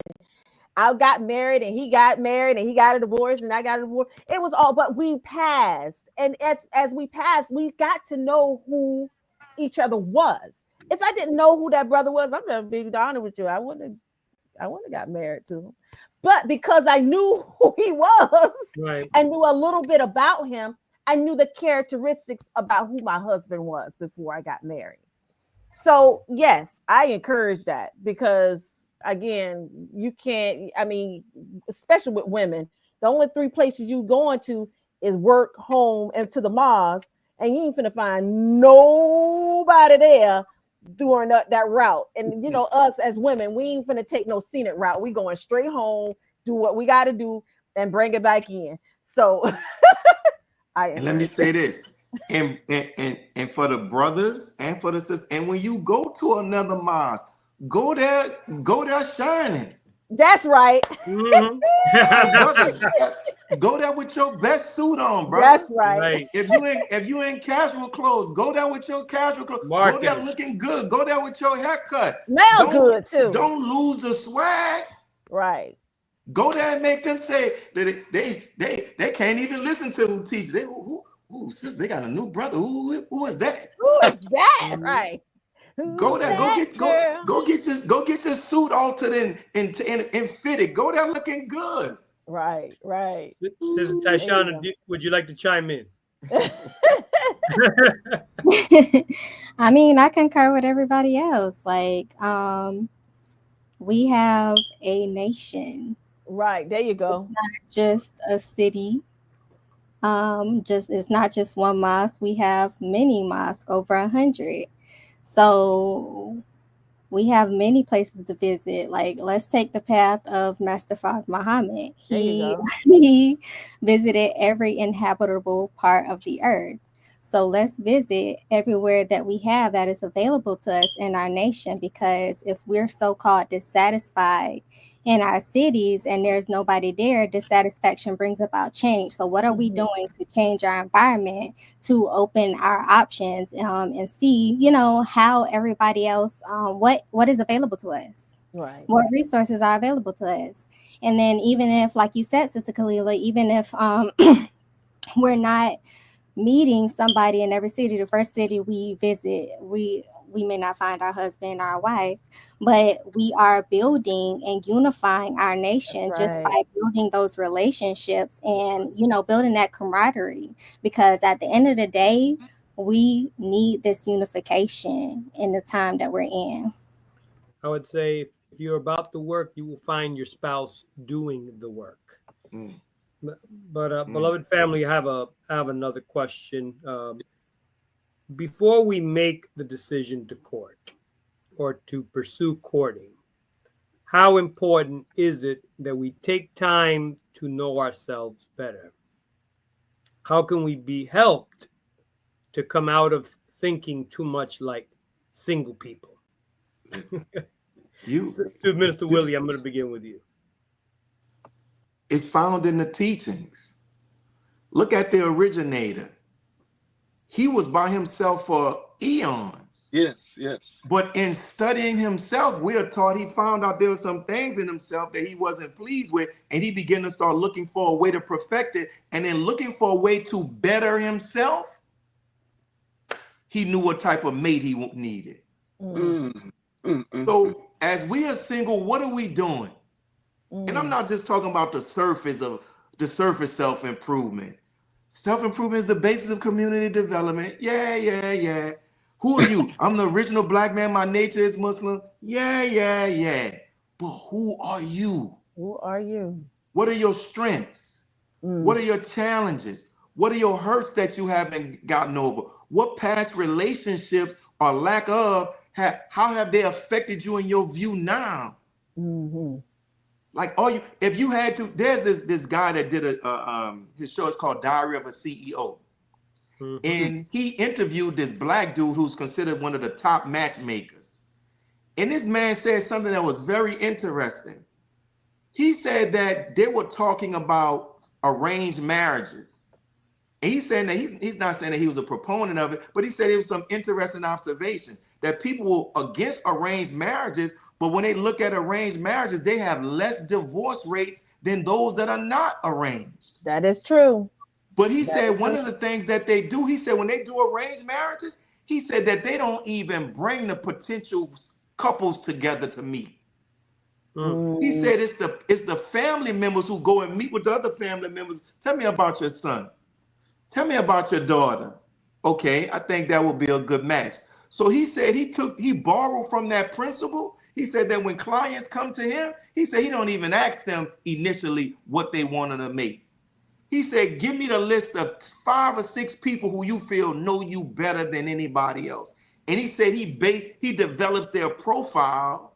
I got married and he got married and he got a divorce and I got a divorce. It was all, but we passed. And as we passed, we got to know who each other was. If I didn't know who that brother was, I'm gonna be honest with you, I wouldn't have got married to him. But because I knew who he was Right. and knew a little bit about him, I knew the characteristics about who my husband was before I got married. So yes, I encourage that because again, you can't, I mean, especially with women, the only three places you going to is work, home, and to the malls, and you ain't finna find nobody there during that route. And us as women, we ain't finna take no scenic route. We going straight home, do what we gotta do, and bring it back in. So I And let me encourage say this, and for the brothers and for the sisters, and when you go to another mosque, go there shining. that's right. Mhm. Brothers, go there with your best suit on, That's brothers. right. Right. If you in casual clothes, go there with your casual clothes. Go there Marcus. looking good. Go there with your haircut. Smell good too. Don't lose the swag. Right. Go there and make them say that they can't even listen to who teach. Sis, they got a new brother. Who is that? Who is that? Mhm. Right. Go Who's there, that girl? go get your suit altered and fitted. Go there looking good. Right. Right. Sister There you Tashana, go. would you like to chime in? I mean, I concur with everybody else. Like, we have a nation, Right. There you go. not just a city. Just it's not just one mosque. We have many mosques, over 100. So we have many places to visit. Like, let's take the path of Master Fard Muhammad. There you go. He visited every inhabitable part of the earth. So let's visit everywhere that we have that is available to us in our nation, because if we're so-called dissatisfied in our cities and there's nobody there, dissatisfaction brings about change. So what are we doing to change our environment, to open our options, and see, how everybody else, what is available to us, Right. what resources are available to us. And then even if, like you said, Sister Kalila, even if we're not meeting somebody in every city, the first city we visit, we may not find our husband, our wife, but we are building and unifying our nation just Right. by building those relationships and, building that camaraderie. Because at the end of the day, we need this unification in the time that we're in. I would say if you're about the work, you will find your spouse doing the work. Mm. But beloved family, I have another question. Before we make the decision to court or to pursue courting, how important is it that we take time to know ourselves better? How can we be helped to come out of thinking too much like single people? To Minister Willie, I'm going to begin with you. It's found in the teachings. Look at the originator. He was by himself for eons. Yes. But in studying himself, we are taught he found out there were some things in himself that he wasn't pleased with, and he began to start looking for a way to perfect it, and then looking for a way to better himself. He knew what type of mate he needed. So as we are single, what are we doing? And I'm not just talking about the surface self-improvement. Self-improvement is the basis of community development. Yeah. Who are you? I'm the original black man. My nature is Muslim. Yeah. But who are you? Who are you? What are your strengths? What are your challenges? What are your hurts that you haven't gotten over? What past relationships or lack of, how have they affected you in your view now? Mm-hmm. Like, if you had to, there's this guy that did his show is called Diary of a CEO. And he interviewed this black dude who's considered one of the top matchmakers. And this man said something that was very interesting. He said that they were talking about arranged marriages. And he's saying that he's not saying that he was a proponent of it, but he said it was some interesting observation that people were against arranged marriages, but when they look at arranged marriages, they have less divorce rates than those that are not arranged. That is true. But he said one of the things that they do, he said when they do arranged marriages, he said that they don't even bring the potential couples together to meet. He said it's the family members who go and meet with the other family members. Tell me about your son. Tell me about your daughter. Okay, I think that would be a good match. So he said he borrowed from that principle. He said that when clients come to him, he said he don't even ask them initially what they wanted to make. He said, give me the list of 5 or 6 people who you feel know you better than anybody else. And he said he develops their profile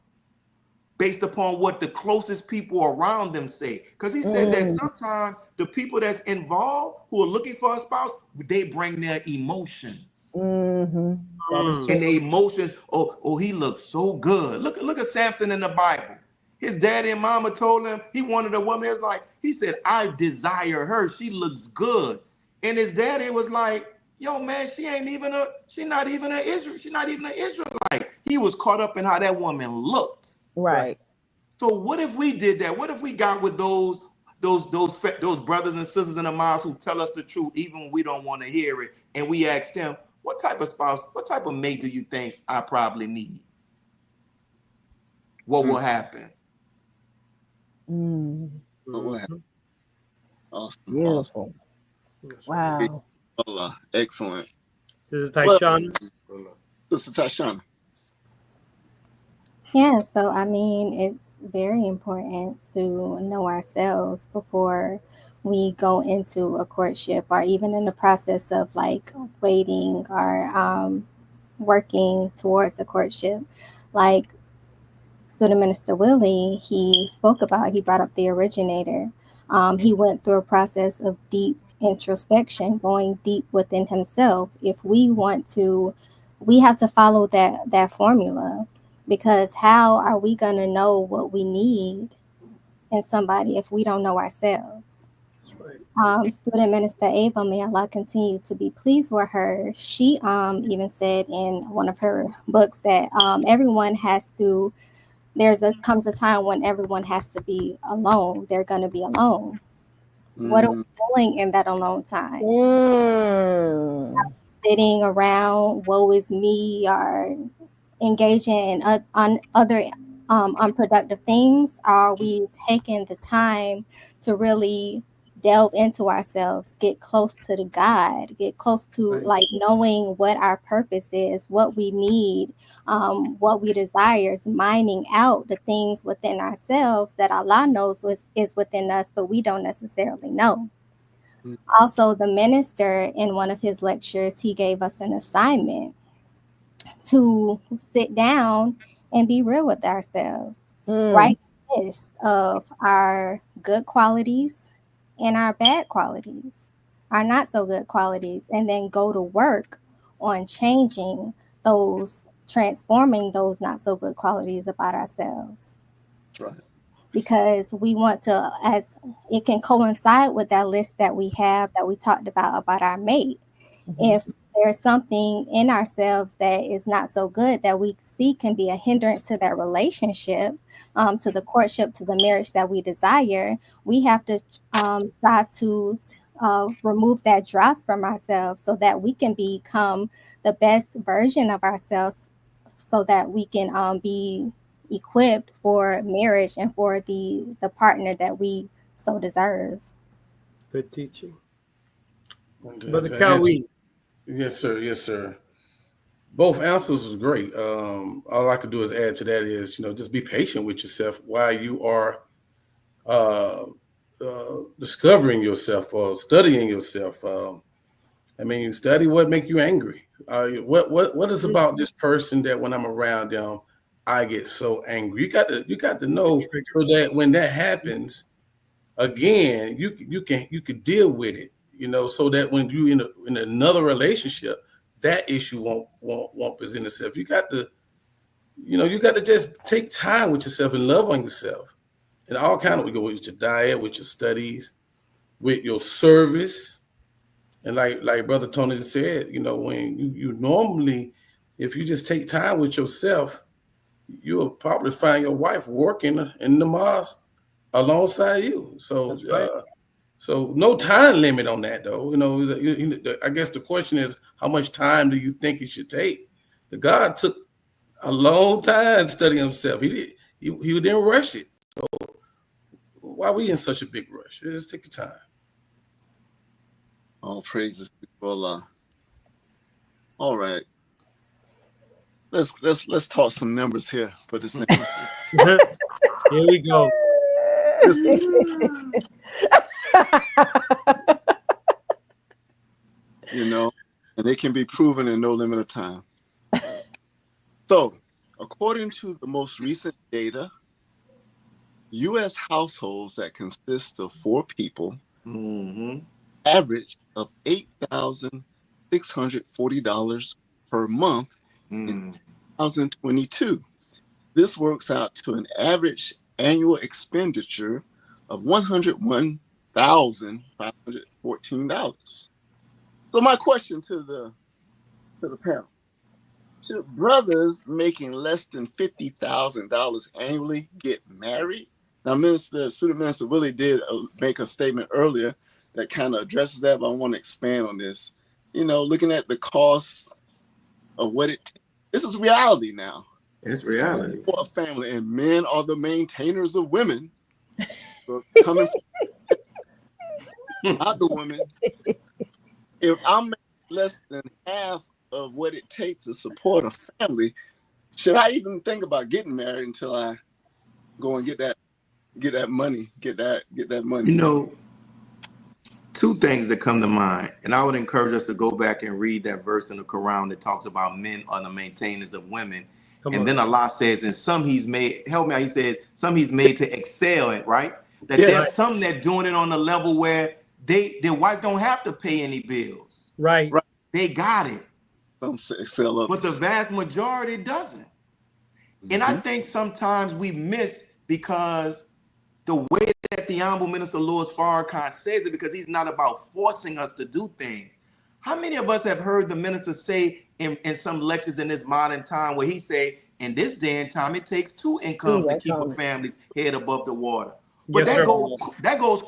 based upon what the closest people around them say. Because he said that sometimes the people that's involved who are looking for a spouse, they bring their emotions. And the emotions, oh, he looks so good. Look at Samson in the Bible. His daddy and mama told him he wanted a woman. It was like, he said, I desire her. She looks good. And his daddy was like, yo, man, she's not even an Israelite. He was caught up in how that woman looked. Right. So what if we did that? What if we got with those brothers and sisters in the mosque who tell us the truth, even when we don't want to hear it, and we ask them, what type of spouse, what type of mate do you think I probably need? What will happen? What will happen? Awesome. Beautiful. Awesome. Wow. Allah. Excellent. This is Tyshawn. This is Tyshawn. Yeah, so I mean, it's very important to know ourselves before we go into a courtship or even in the process of like waiting or working towards a courtship. Like Student Minister Willie, he brought up the originator. He went through a process of deep introspection, going deep within himself. If we want to, we have to follow that formula. Because how are we going to know what we need in somebody if we don't know ourselves? That's right. Student Minister Ava, may Allah continue to be pleased with her. She even said in one of her books that comes a time when everyone has to be alone. They're going to be alone. What are we doing in that alone time? Sitting around, woe is me, or engaging in other unproductive things? Are we taking the time to really delve into ourselves, get close to the God, get close to like knowing what our purpose is, what we need, what we desire, mining out the things within ourselves that Allah knows is within us, but we don't necessarily know. Also, the minister in one of his lectures, he gave us an assignment to sit down and be real with ourselves. Write a list of our good qualities and our bad qualities, our not so good qualities, and then go to work on changing those, transforming those not so good qualities about ourselves. That's right. Because we want to, as it can coincide with that list that we have that we talked about our mate. If there's something in ourselves that is not so good that we see can be a hindrance to that relationship, to the courtship, to the marriage that we desire, we have to try to remove that dross from ourselves so that we can become the best version of ourselves, so that we can be equipped for marriage and for the partner that we so deserve. Good teaching. Brother To Cowie. yes, sir. Yes, sir. Both answers was great. All I could do is add to that is, just be patient with yourself while you are discovering yourself or studying yourself. You study what make you angry. What is about this person that when I'm around them, I get so angry. You got to know so that when that happens again, you can deal with it. So that when you in another relationship, that issue won't present itself. You got to just take time with yourself and love on yourself. And all kind of we go with your diet, with your studies, with your service. And like Brother Tony just said, when you normally, if you just take time with yourself, you'll probably find your wife working in the mosque alongside you. So right. So no time limit on that though. I guess the question is, how much time do you think it should take? The God took a long time studying himself. He didn't rush it. So why are we in such a big rush? Just take your time. All praises to Allah. All right. Let's talk some numbers here for this next Here we go. And it can be proven in no limit of time. So, according to the most recent data, U.S. households that consist of 4 people average of $8,640 per month in 2022. This works out to an average annual expenditure of $101,514. So my question to the panel: should brothers making less than $50,000 annually get married? Now, Student Minister Willie did make a statement earlier that kind of addresses that, but I want to expand on this. Looking at the cost of what it takes. This is reality now. It's reality. For a family, and men are the maintainers of women. So it's coming from not the women. If I'm making less than half of what it takes to support a family, should I even think about getting married until I go and get that money? Get that money. 2 things that come to mind, and I would encourage us to go back and read that verse in the Quran that talks about men are the maintainers of women. Then Allah says, and some he's made, help me out, he says, some he's made to excel at, right? That there's some that doing it on a level where their wife don't have to pay any bills. Right. They got it. Some excel others. But the vast majority doesn't. And I think sometimes we miss because the way that the Honorable Minister Louis Farrakhan says it, because he's not about forcing us to do things. How many of us have heard the minister say in some lectures in this modern time where he say, in this day and time, it takes 2 incomes to keep a family's head above the water. But that goes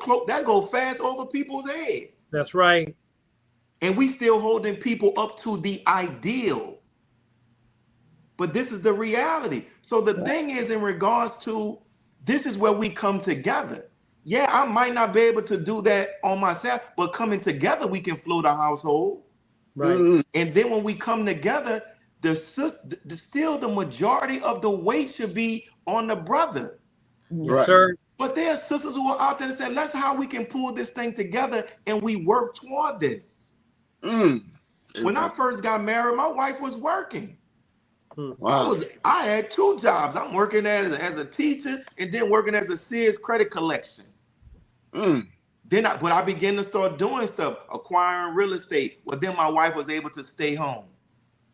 fast over people's head. That's right. And we still holding people up to the ideal. But this is the reality. So the thing is, in regards to, this is where we come together. Yeah, I might not be able to do that on myself, but coming together, we can float a household. Right. And then when we come together, still the majority of the weight should be on the brother. Yes, sir. But there are sisters who are out there that say, let's how we can pull this thing together and we work toward this. When I first got married, my wife was working. Wow. I had 2 jobs. I'm working as a teacher and then working as a Sears credit collection. But I began to start doing stuff, acquiring real estate. Well, then my wife was able to stay home.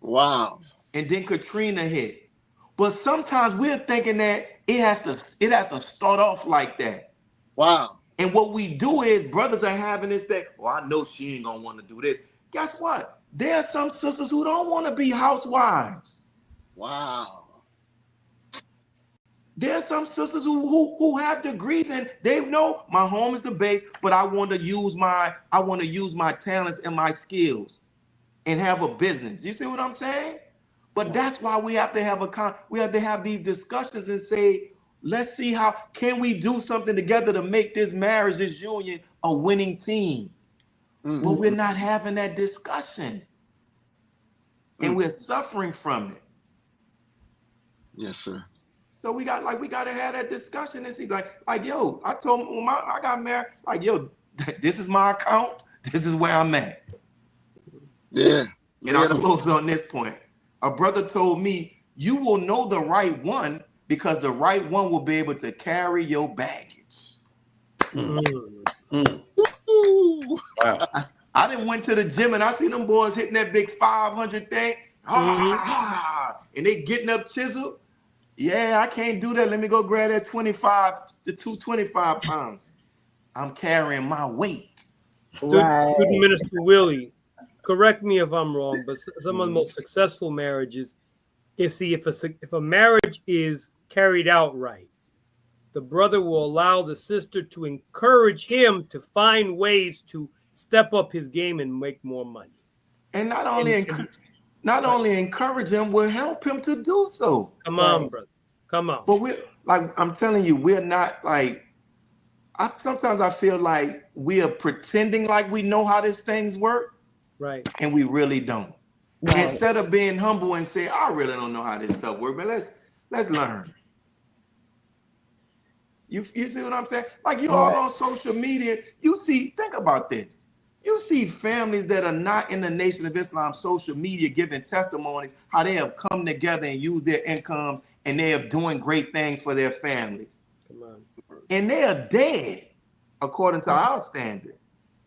Wow. And then Katrina hit. But sometimes we're thinking that it has to start off like that. Wow. And what we do is brothers are having this thing, well, I know she ain't gonna want to do this. Guess what? There are some sisters who don't want to be housewives. Wow. There's some sisters who have degrees and they know my home is the base, but I want to use my talents and my skills and have a business. You see what I'm saying? But that's why we have to have these discussions and say, let's see how can we do something together to make this marriage, this union, a winning team. but we're not having that discussion, and we're suffering from it. Yes, sir. So we got to have that discussion and see, like yo, I told him when I got married, like, yo, this is my account, this is where I'm at. Yeah. And I'll close on this point. A brother told me, you will know the right one because the right one will be able to carry your baggage. Wow. I didn't went to the gym and I see them boys hitting that big 500 thing, and they getting up chisel. Yeah, I can't do that. Let me go grab that 225 pounds. I'm carrying my weight. Student Minister Willie, correct me if I'm wrong, but some of the most successful marriages is if a marriage is carried out right, the brother will allow the sister to encourage him to find ways to step up his game and make more money. And not only encourage him, we'll help him to do so. Come on, brother. Come on. But I'm telling you, we're not like, sometimes I feel like we are pretending like we know how these things work. Right. And we really don't. Right. Instead of being humble and say, I really don't know how this stuff works, but let's learn. You see what I'm saying? Like you all on social media, think about this. You see families that are not in the Nation of Islam social media giving testimonies, how they have come together and used their incomes and they are doing great things for their families. Come on. And they are dead, according to our standard.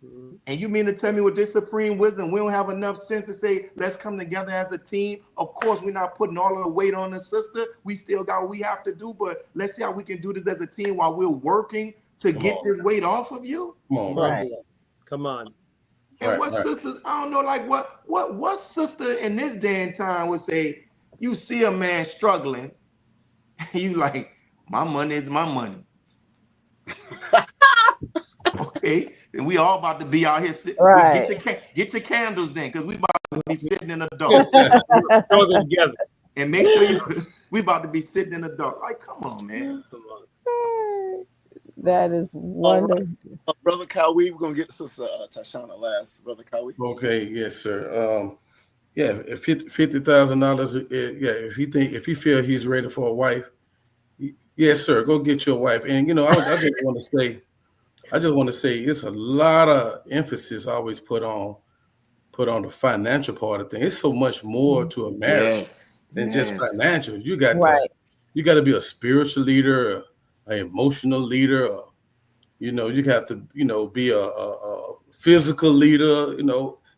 Mm-hmm. And you mean to tell me with this supreme wisdom, we don't have enough sense to say, let's come together as a team? Of course, we're not putting all of the weight on the sister. We still got what we have to do, but let's see how we can do this as a team while we're working to get this weight off of you. Come on. Right. Come on. And sisters, I don't know, like what sister in this day and time would say, you see a man struggling, and you like, my money is my money. Okay, and we all about to be out here sitting. Right. Get your candles then, because we about to be sitting in the dark. Struggle together. And make sure we about to be sitting in the dark. Like, come on, man. Come on. That is wonderful. Brother Kawi, we're gonna get to Sister Tashana last. Brother Kawi. Okay, yes, sir. Yeah, $50,000. If he feel he's ready for a wife, yes, sir. Go get your wife. And I just want to say, it's a lot of emphasis always put on the financial part of things. It's so much more to a marriage than just financial. You got to be a spiritual leader, an emotional leader. You have to be a physical leader.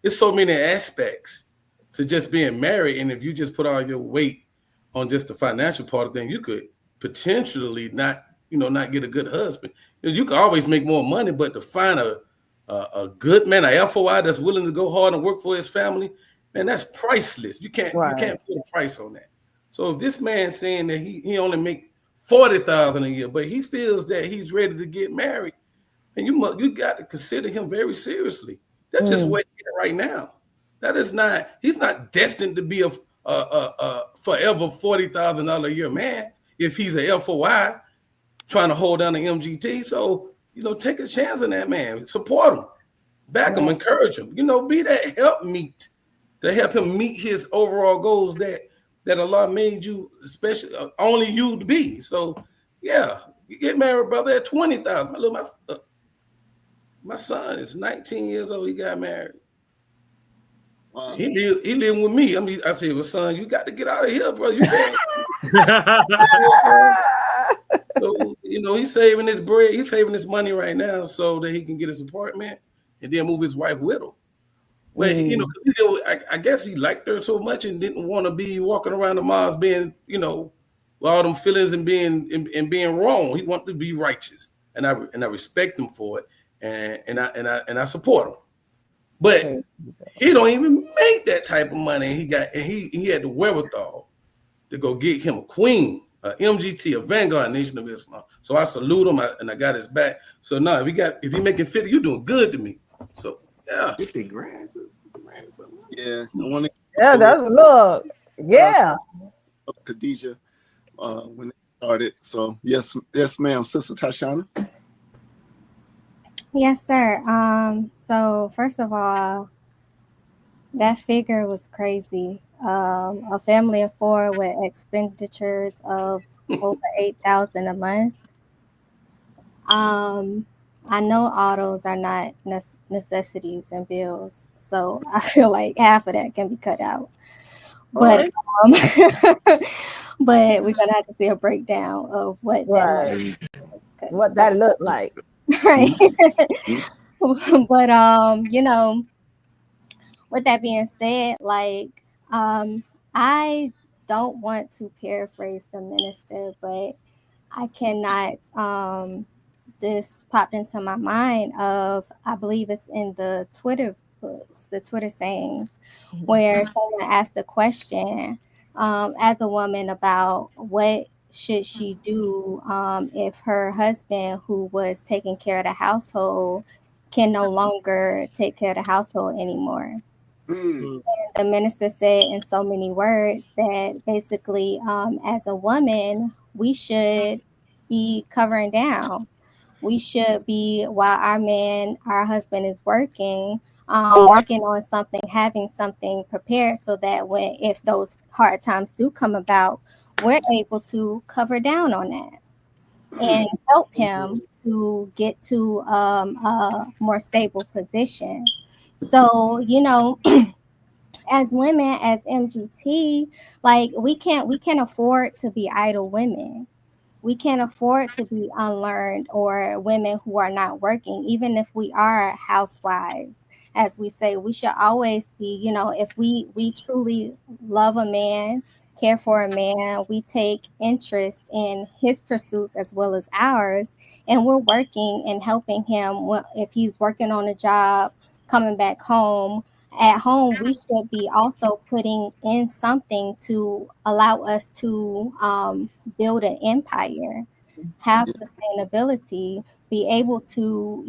It's so many aspects to just being married. And if you just put all your weight on just the financial part of things, you could potentially not get a good husband. You can always make more money, but to find a good man, a FOI that's willing to go hard and work for his family, man, that's priceless. You can't put a price on that. So if this man's saying that he only make $40,000 a year, but he feels that he's ready to get married, and you got to consider him very seriously. That's just what he's right now. He's not destined to be a forever $40,000 a year man if he's a FOI trying to hold down the MGT. So, take a chance on that man. Support him. Back him. Encourage him. Be that helpmeet to help him meet his overall goals that Allah made you, especially only you to be. So, yeah, you get married, brother, at 20,000. My son is 19 years old. He got married. Wow. He living with me. I said, well, son, you got to get out of here, bro. You can't. So, he's saving his bread. He's saving his money right now so that he can get his apartment and then move his wife with him. But, I guess he liked her so much and didn't want to be walking around the malls being, with all them feelings and being wrong. He wanted to be righteous. And I respect him for it. And I support him. But he don't even make that type of money. He had the wherewithal to go get him a queen, a MGT, a Vanguard Nation of Islam. So I salute him and I got his back. So now if he making 50, you doing good to me. So yeah. 50 grand. Yeah. That's look. Yeah. Khadijah when they started. So yes, ma'am, Sister Tashana. Yes, sir. So first of all, that figure was crazy. A family of four with expenditures of over 8,000 a month. Um, I know all those are not necessities and bills, so I feel like half of that can be cut out. All But right. but we're gonna have to see a breakdown of what that money Right. is. What that looked like. Right. Mhm. But with that being said, like I don't want to paraphrase the minister, but I cannot this popped into my mind of I believe it's in the Twitter books, the Twitter sayings, where someone asked a question as a woman about what should she do if her husband, who was taking care of the household, can no longer take care of the household anymore. Mm. Mm. The minister said in so many words that basically, as a woman, we should be covering down. We should be, while our husband is working, working on something, having something prepared so that when, if those hard times do come about, we're able to cover down on that and help him to get to a more stable position. So, as women, as MGT, like we can't afford to be idle women. We can't afford to be unlearned or women who are not working, even if we are housewives. As we say, we should always be, if we truly love a man, care for a man, we take interest in his pursuits as well as ours, and we're working and helping him if he's working on a job, coming back home. At home, we should be also putting in something to allow us to build an empire, have sustainability, be able to,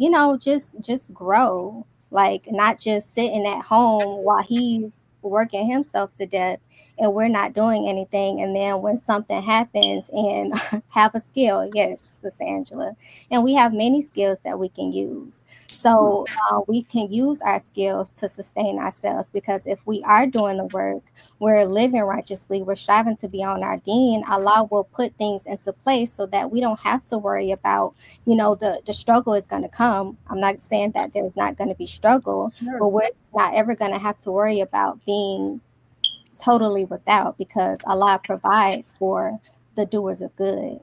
just grow, like not just sitting at home while he's working himself to death and we're not doing anything. And then when something happens and have a skill, yes, Sister Angela, and we have many skills that we can use. So we can use our skills to sustain ourselves, because if we are doing the work, we're living righteously, we're striving to be on our deen, Allah will put things into place so that we don't have to worry about, the struggle is going to come. I'm not saying that there's not going to be struggle, but we're not ever going to have to worry about being totally without, because Allah provides for the doers of good.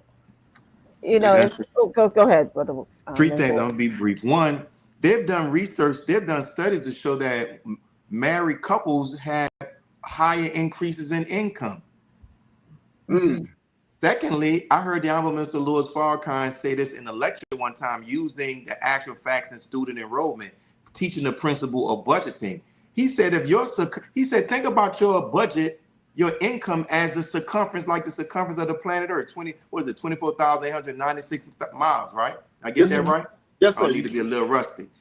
It's go ahead, brother. Three things. I'm Mentor. gonna be brief. One, they've done research, they've done studies to show that married couples have higher increases in income. Mm. Secondly, I heard the Honorable Mr. Louis Farrakhan say this in a lecture one time using the actual facts in student enrollment, teaching the principle of budgeting. He said, think about your budget, your income as the circumference, like the circumference of the planet Earth. 24,896 miles, right? I get Yes, that sir. right? Yes, I sir. need to be a little rusty.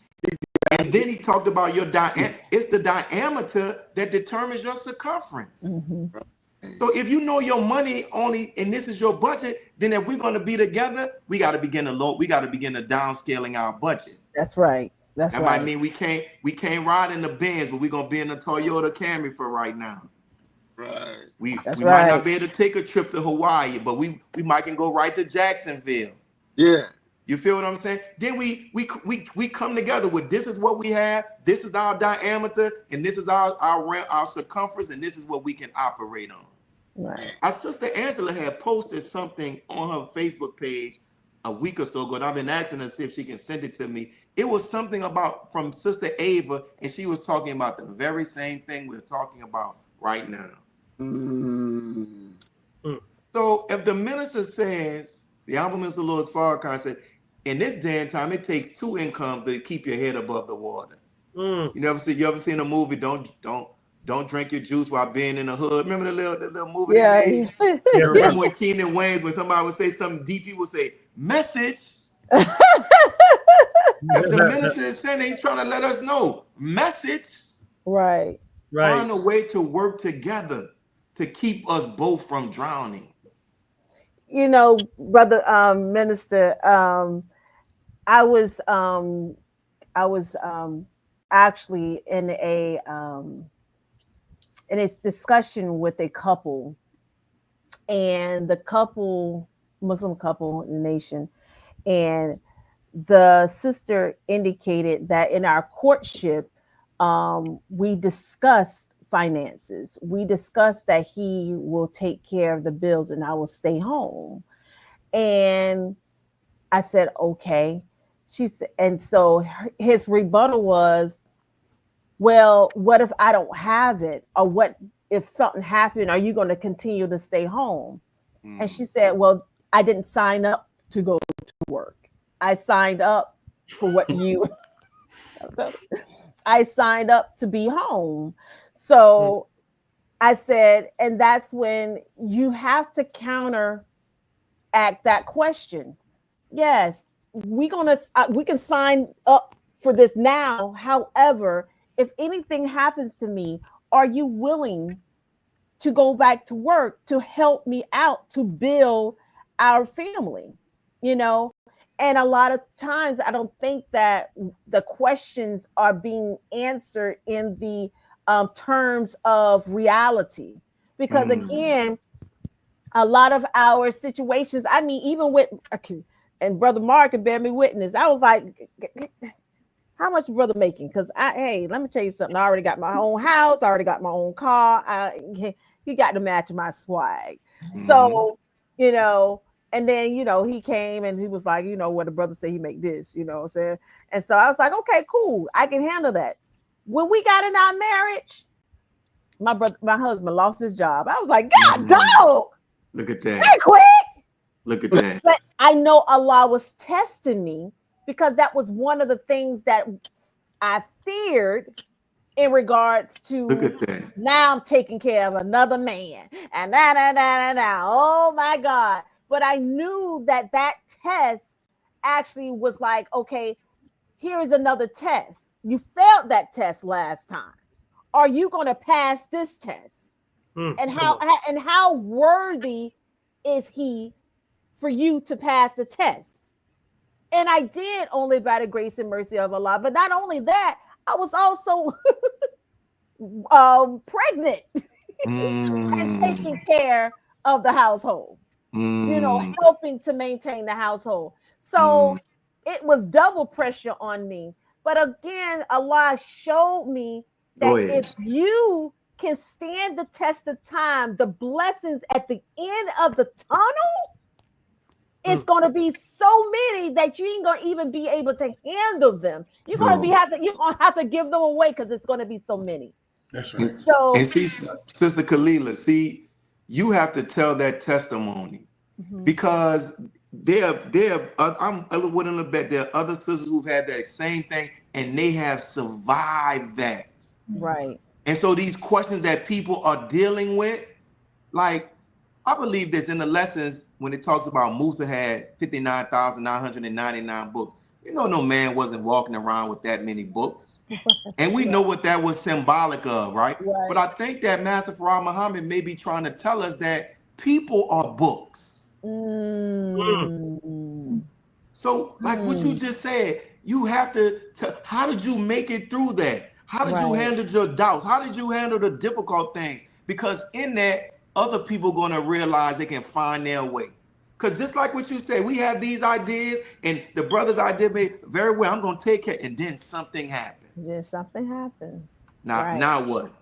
And then he talked about your diameter. It's the diameter that determines your circumference. Mm-hmm. So if you know your money only, and this is your budget, then if we're going to be together, we got to begin to downscaling our budget. That's right. That's That might right. mean we can't ride in the Benz, but we're gonna be in the Toyota Camry for right now. Right. We That's might not right. be able to take a trip to Hawaii, but we might can go right to Jacksonville. Yeah. You feel what I'm saying? Then we come together with, this is what we have, this is our diameter, and this is our circumference, and this is what we can operate on. Right. Our sister Angela had posted something on her Facebook page a week or so ago, and I've been asking her to see if she can send it to me. It was something about from Sister Ava, and she was talking about the very same thing we're talking about right now. Mm. So if the minister says, the Honorable Minister Louis Farrakhan said, in this day and time, it takes two incomes to keep your head above the water. Mm. You ever seen a movie? Don't drink your juice while being in the hood. Remember the little movie they Yeah. made? Yeah, Remember when Keenan Wayans, when somebody would say something deep, he would say, message. If the minister is saying, he's trying to let us know, message, Right. right. find a way to work together to keep us both from drowning. Brother minister, I was I was actually in a discussion with a couple, and the couple, Muslim couple in the nation, and the sister indicated that in our courtship, we discussed finances. We discussed that he will take care of the bills and I will stay home. And I said, okay. She said, and so his rebuttal was, well, what if I don't have it? Or what if something happened? Are you going to continue to stay home? And she said, well, I didn't sign up to go to work. I signed up for what you, I signed up to be home. So I said, and that's when you have to counteract that question. Yes, we can sign up for this now. However, if anything happens to me, are you willing to go back to work to help me out to build our family? You know, and a lot of times I don't think that the questions are being answered in the terms of reality, because again, a lot of our situations, I mean, even with, and Brother Mark can bear me witness, I was like, how much brother making? Because hey, let me tell you something. I already got my own house. I already got my own car. He got to match my swag. So, you know, and then, you know, he came and he was like, you know, what the brother said, he make this, you know what I'm saying? And so I was like, okay, cool. I can handle that. When we got in our marriage, my husband lost his job. I was like, God, dog. Look at that. Hey, quick. Look at that. But I know Allah was testing me, because that was one of the things that I feared in regards to, look at that. Now I'm taking care of another man. And oh my God. But I knew that test actually was like, okay, here is another test. You failed that test last time. Are you going to pass this test? And how worthy is he for you to pass the test? And I did, only by the grace and mercy of Allah. But not only that, I was also pregnant and taking care of the household, you know, helping to maintain the household. So it was double pressure on me. But again, Allah showed me that if you can stand the test of time, the blessings at the end of the tunnel, it's going to be so many that you ain't going to even be able to handle them. You're going to have to give them away, because it's going to be so many. That's right. And see, Sister Kalila, see, you have to tell that testimony, because I'm willing to bet there are other sisters who've had that same thing and they have survived that. Right. And so these questions that people are dealing with, like, I believe this in the lessons when it talks about Musa had 59,999 books. You know, no man wasn't walking around with that many books. And we know what that was symbolic of, right? But I think that Master Farah Muhammad may be trying to tell us that people are books. So, like what you just said, you have to how did you make it through that? How did you handle your doubts? How did you handle the difficult things? Because in that, other people are going to realize they can find their way. Because just like what you said, we have these ideas, and the brother's idea may very well, I'm going to take it, and then something happens. Now what?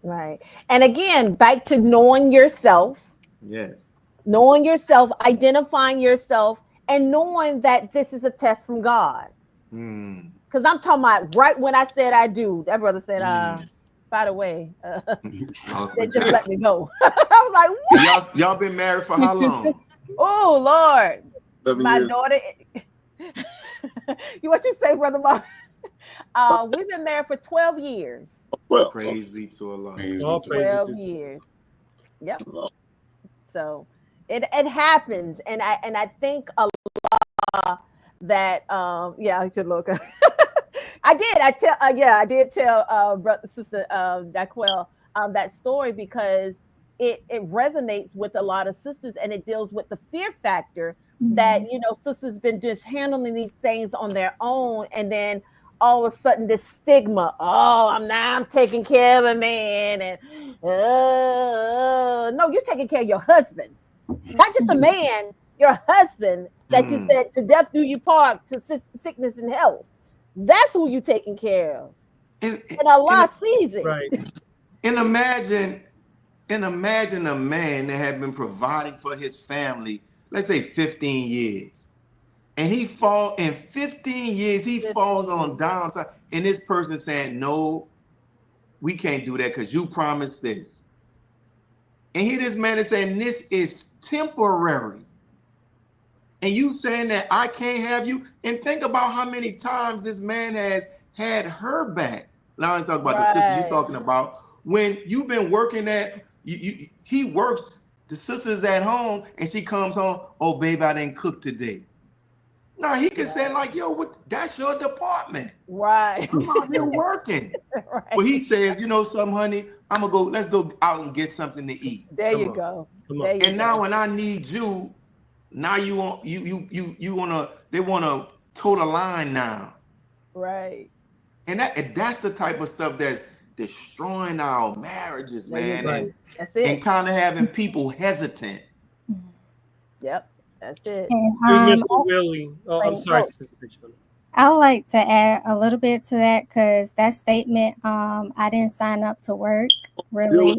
Right. And again, back to knowing yourself. Yes. Knowing yourself, identifying yourself, and knowing that this is a test from God. Because I'm talking about right when I said I do, that brother said, by the way, they just let me go. I was like, what? Y'all been married for how long? Oh, Lord. 7 My years. daughter. What you say, Brother Mark? We've been married for 12 years. Well, Praise be to Allah. 12 years. Yep. So it happens. And I think a lot that, I should look. I did tell brother, sister Daquel that story, because it resonates with a lot of sisters, and it deals with the fear factor that, you know, sisters been just handling these things on their own, and then all of a sudden this stigma, oh, I'm taking care of a man, and no, you're taking care of your husband, not just a man, your husband, that you said to death do you part, to sickness and health. That's who you taking care of. And Allah sees it. Right. And imagine a man that had been providing for his family, let's say 15 years. And he falls in 15 years, he falls on downtime. And this person saying, no, we can't do that because you promised this. And here this man is saying, this is temporary. And you saying that I can't have you. And think about how many times this man has had her back. Now let's talk about the sister you're talking about. When you've been working he works, the sister's at home, and she comes home, oh, babe, I didn't cook today. No, he can say like, yo, that's your department. Right. I'm out here working. Right. But he says, you know something, honey, let's go out and get something to eat. There you go. Now when I need you, now they want to toe the line now. Right. And that's the type of stuff that's destroying our marriages, man. Right. That's it. And kind of having people hesitant. Yep. That's it. And, Mr. Willie. Oh, I'm sorry, Sister Shona. I would like to add a little bit to that, because that statement, I didn't sign up to work, really,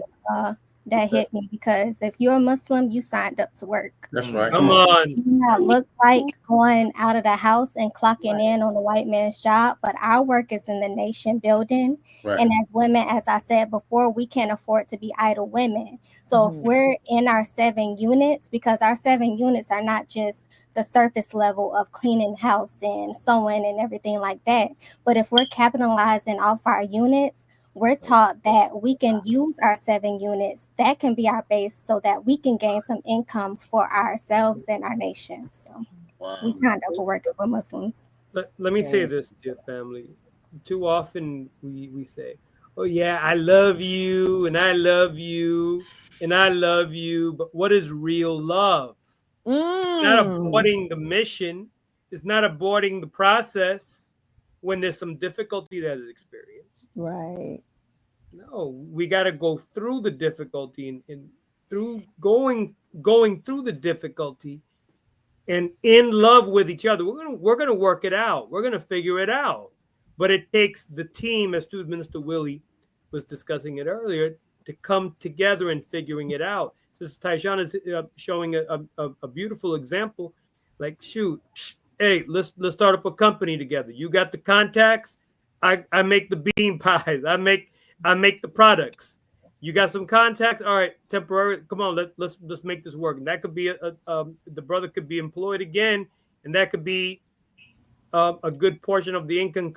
that hit me, because if you're a Muslim, you signed up to work. That's right. Come on. You do not look like going out of the house and clocking in on a white man's job, but our work is in the nation building. Right. And as women, as I said before, we can't afford to be idle women. So if we're in our 7 units, because our 7 units are not just the surface level of cleaning house and sewing and everything like that, but if we're capitalizing off our units, we're taught that we can use our 7 units. That can be our base so that we can gain some income for ourselves and our nation. So we signed up for working for Muslims. Let me say this, dear family. Too often we say, oh, yeah, I love you, and I love you, and I love you. But what is real love? It's not aborting the mission. It's not aborting the process when there's some difficulty that is experienced. Right. No, we got to go through the difficulty and through going through the difficulty and in love with each other. We're gonna work it out. We're gonna figure it out. But it takes the team, as Student Minister Willie was discussing it earlier, to come together and figuring it out. Sister Tyshawn is showing a beautiful example. Like, shoot, hey, let's start up a company together. You got the contacts. I make the bean pies. I make the products. You got some contacts. All right, temporary. Come on, let's make this work. And that could be the brother could be employed again, and that could be a good portion of the income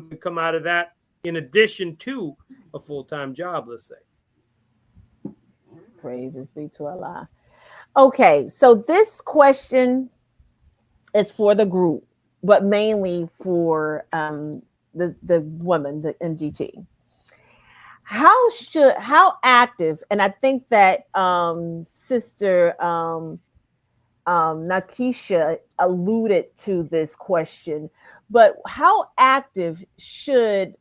could come out of that, in addition to a full-time job. Let's say. Praises be to Allah. Okay, so this question is for the group, but mainly for the woman, the MGT. How active, and I think that Sister Nakisha alluded to this question, but how active should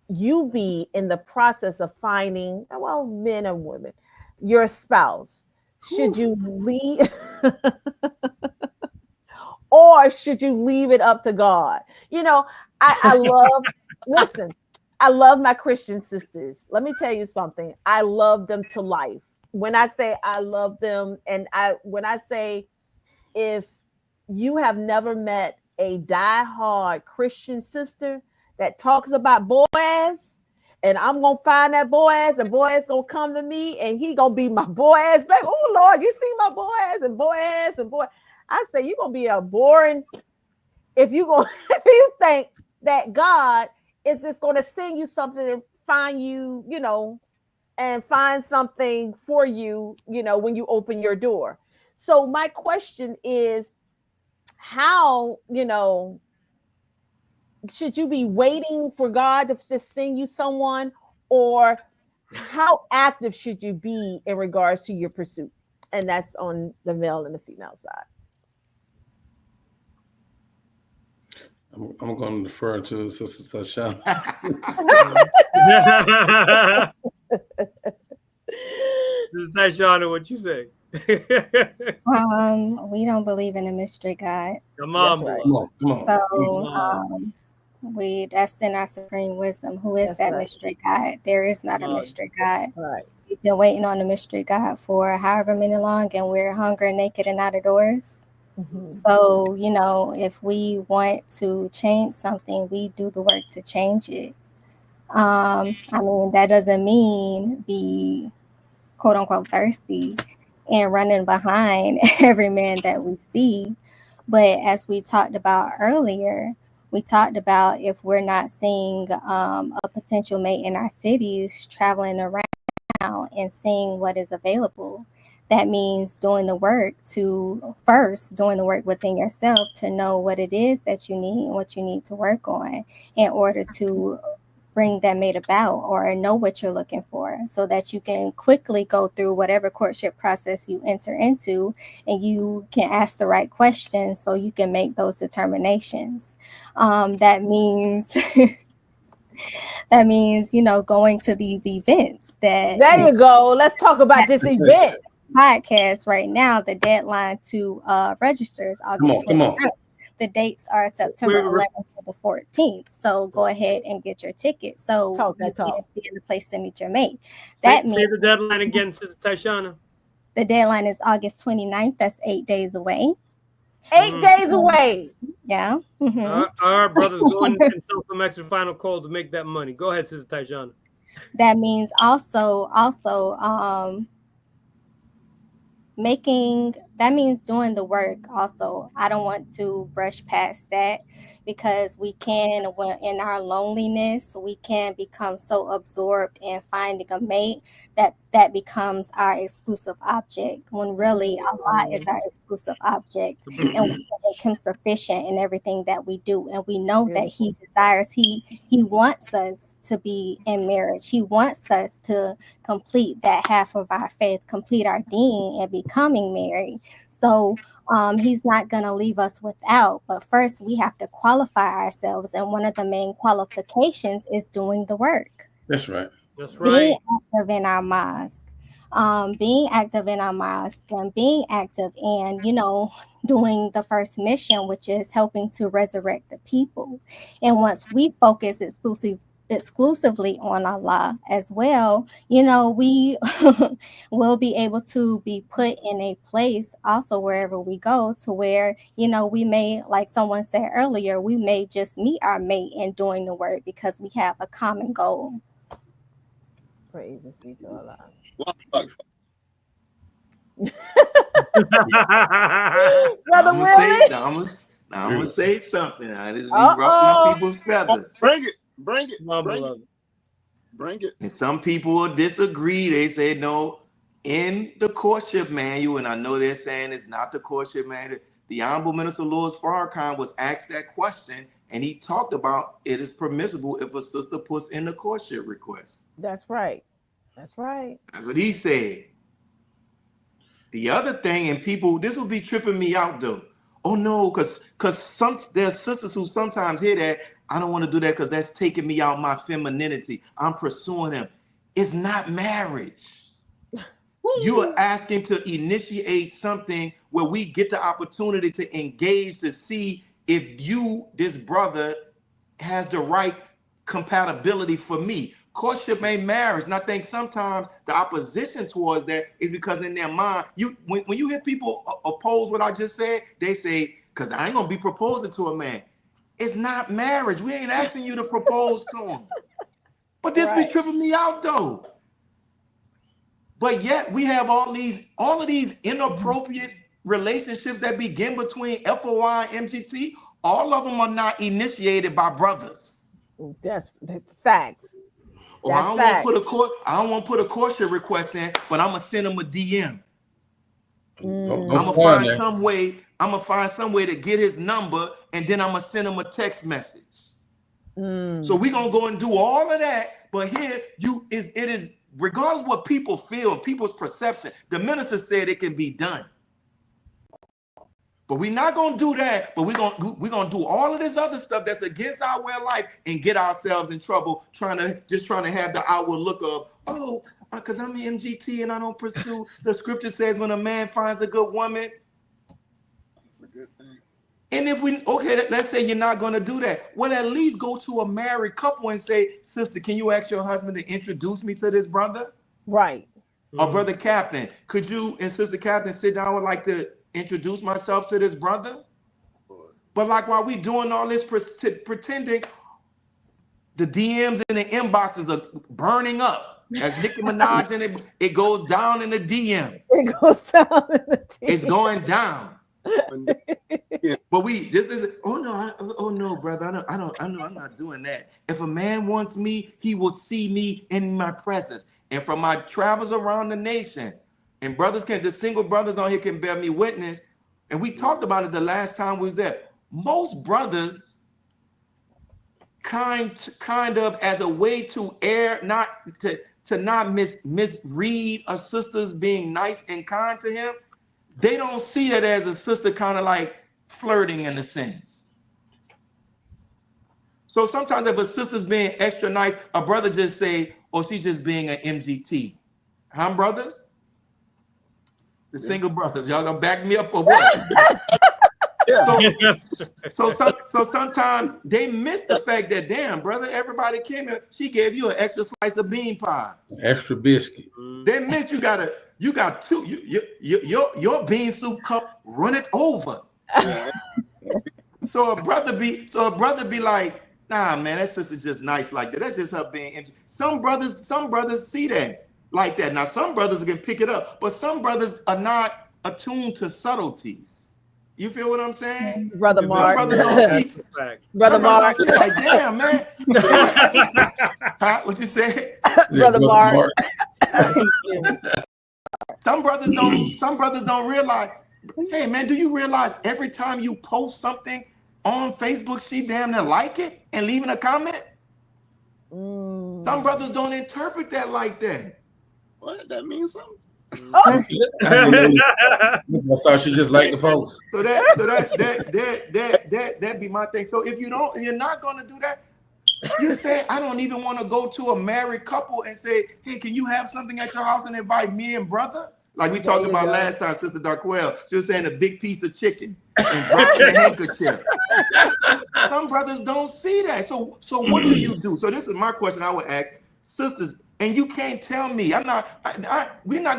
you be in the process of finding, well, men and women, your spouse? Should you leave or should you leave it up to God? You know, I love, listen, I love my Christian sisters. Let me tell you something. I love them to life. When I say I love them, and when I say, if you have never met a diehard Christian sister that talks about Boaz, and I'm gonna find that Boaz, and Boaz gonna come to me, and he gonna be my Boaz back. Oh Lord, you see my Boaz and Boaz and Boaz. I say you're gonna be a boring if you think that God is just gonna send you something and find you, and find something for you, when you open your door. So my question is, how, should you be waiting for God to just send you someone, or how active should you be in regards to your pursuit? And that's on the male and the female side. I'm going to defer to Sister Tashawn. This is Tashana, what you say? We don't believe in a mystery God. Come on, That's right. boy. Come on. So that's in our supreme wisdom. Who is That's that right. mystery God? There is not a mystery God. Right. We've been waiting on the mystery God for however many long, and we're hungry, naked, and out of doors. Mhm. So, if we want to change something, we do the work to change it. That doesn't mean be quote unquote thirsty and running behind every man that we see. But as we talked about earlier, we talked about if we're not seeing a potential mate in our cities traveling around and seeing what is available. That means doing the work within yourself to know what it is that you need and what you need to work on in order to bring that mate about, or know what you're looking for, so that you can quickly go through whatever courtship process you enter into, and you can ask the right questions so you can make those determinations. That means going to these events that There you go. Let's talk about this event. podcast right now. The deadline to register is August 29th. The dates are September 11th to the 14th. So go ahead and get your ticket so you can be in the place to meet your mate. That means the deadline again, Sister Tashana. The deadline is August 29th. That's 8 days away. 8 days away. Yeah. All right, brothers, go and consult some extra final call to make that money. Go ahead, Sister Tashana. That means also doing the work also. I don't want to brush past that, because in our loneliness, we can become so absorbed in finding a mate that becomes our exclusive object, when really Allah is our exclusive object, and we make him sufficient in everything that we do. And we know that he desires, he wants us to be in marriage. He wants us to complete that half of our faith, complete our deen, and becoming married. So he's not going to leave us without. But first, we have to qualify ourselves. And one of the main qualifications is doing the work. That's right. That's right. Being active in our mosque. And being active in, doing the first mission, which is helping to resurrect the people. And once we focus exclusively on Allah as well, we will be able to be put in a place also wherever we go, to where, we may, like someone said earlier, we may just meet our mate in doing the work because we have a common goal. Praises be to Allah. I'm gonna say something. I just be ruffling people's feathers. Bring it. And some people will disagree. They say no. In the courtship manual, and I know they're saying it's not the courtship manual. The Honorable Minister Louis Farrakhan was asked that question, and he talked about it is permissible if a sister puts in a courtship request. That's right. That's right. That's what he said. The other thing, and people, this will be tripping me out though. Oh no, because there's sisters who sometimes hear that. I don't want to do that because that's taking me out my femininity. I'm pursuing him. It's not marriage. You are asking to initiate something where we get the opportunity to engage to see if this brother, has the right compatibility for me. Courtship ain't marriage. And I think sometimes the opposition towards that is because in their mind, when you hear people oppose what I just said, they say, because I ain't going to be proposing to a man. It's not marriage. We ain't asking you to propose to him. But this be tripping me out though. But yet we have all of these inappropriate relationships that begin between FOI and MGT. All of them are not initiated by brothers. That's facts. Or I don't want to put a courtship request in, but I'm gonna send them a DM. I'm gonna find some way to get his number, and then I'm gonna send him a text message. So we're gonna go and do all of that, but here it is regardless of what people feel and people's perception, the minister said it can be done. But we're not gonna do that. But we're gonna do all of this other stuff that's against our way of life and get ourselves in trouble trying to have the outward look of, because I'm an MGT and I don't pursue. The scripture says when a man finds a good woman, It's a good thing. and if let's say you're not gonna do that. Well, at least go to a married couple and say, sister, can you ask your husband to introduce me to this brother? Right. Or brother Captain, could you and sister Captain sit down? I would like to introduce myself to this brother. But like while we doing all this pretending, the DMs and the inboxes are burning up. As Nicki Minaj and it goes down in the DM. It goes down in the DM. It's going down. But oh no, brother, I'm not doing that. If a man wants me, he will see me in my presence. And from my travels around the nation, and the single brothers on here can bear me witness. And we talked about it the last time we was there. Most brothers kind of as a way to not misread a sister's being nice and kind to him. They don't see that as a sister kind of like flirting in a sense. So sometimes if a sister's being extra nice, a brother just say, she's just being an MGT. Huh, brothers? The single brothers, y'all gonna back me up or what? Yeah. So sometimes they miss the fact that, damn, brother, everybody came here. She gave you an extra slice of bean pie, extra biscuit. They miss you got two. Your bean soup cup run it over. So a brother be like, nah, man, that sister's just nice like that. That's just her being. Some brothers see that like that. Now some brothers can pick it up, but some brothers are not attuned to subtleties. You feel what I'm saying? Brother Mark. Some brothers don't see. Brother Mark. Like, damn, man. Huh? What you say? Brother Mark. Some brothers don't realize. Hey, man, do you realize every time you post something on Facebook, she damn near like it and leaving a comment? Some brothers don't interpret that like that. What? That means something? I thought she just liked the post. So that be my thing. So if you're not gonna do that, you say, I don't even want to go to a married couple and say, hey, can you have something at your house and invite me and brother? Like we talked about last time, Sister Darkwell. She was saying a big piece of chicken and dropping a handkerchief. Some brothers don't see that. So what do you do? So this is my question I would ask sisters. And you can't tell me, we're not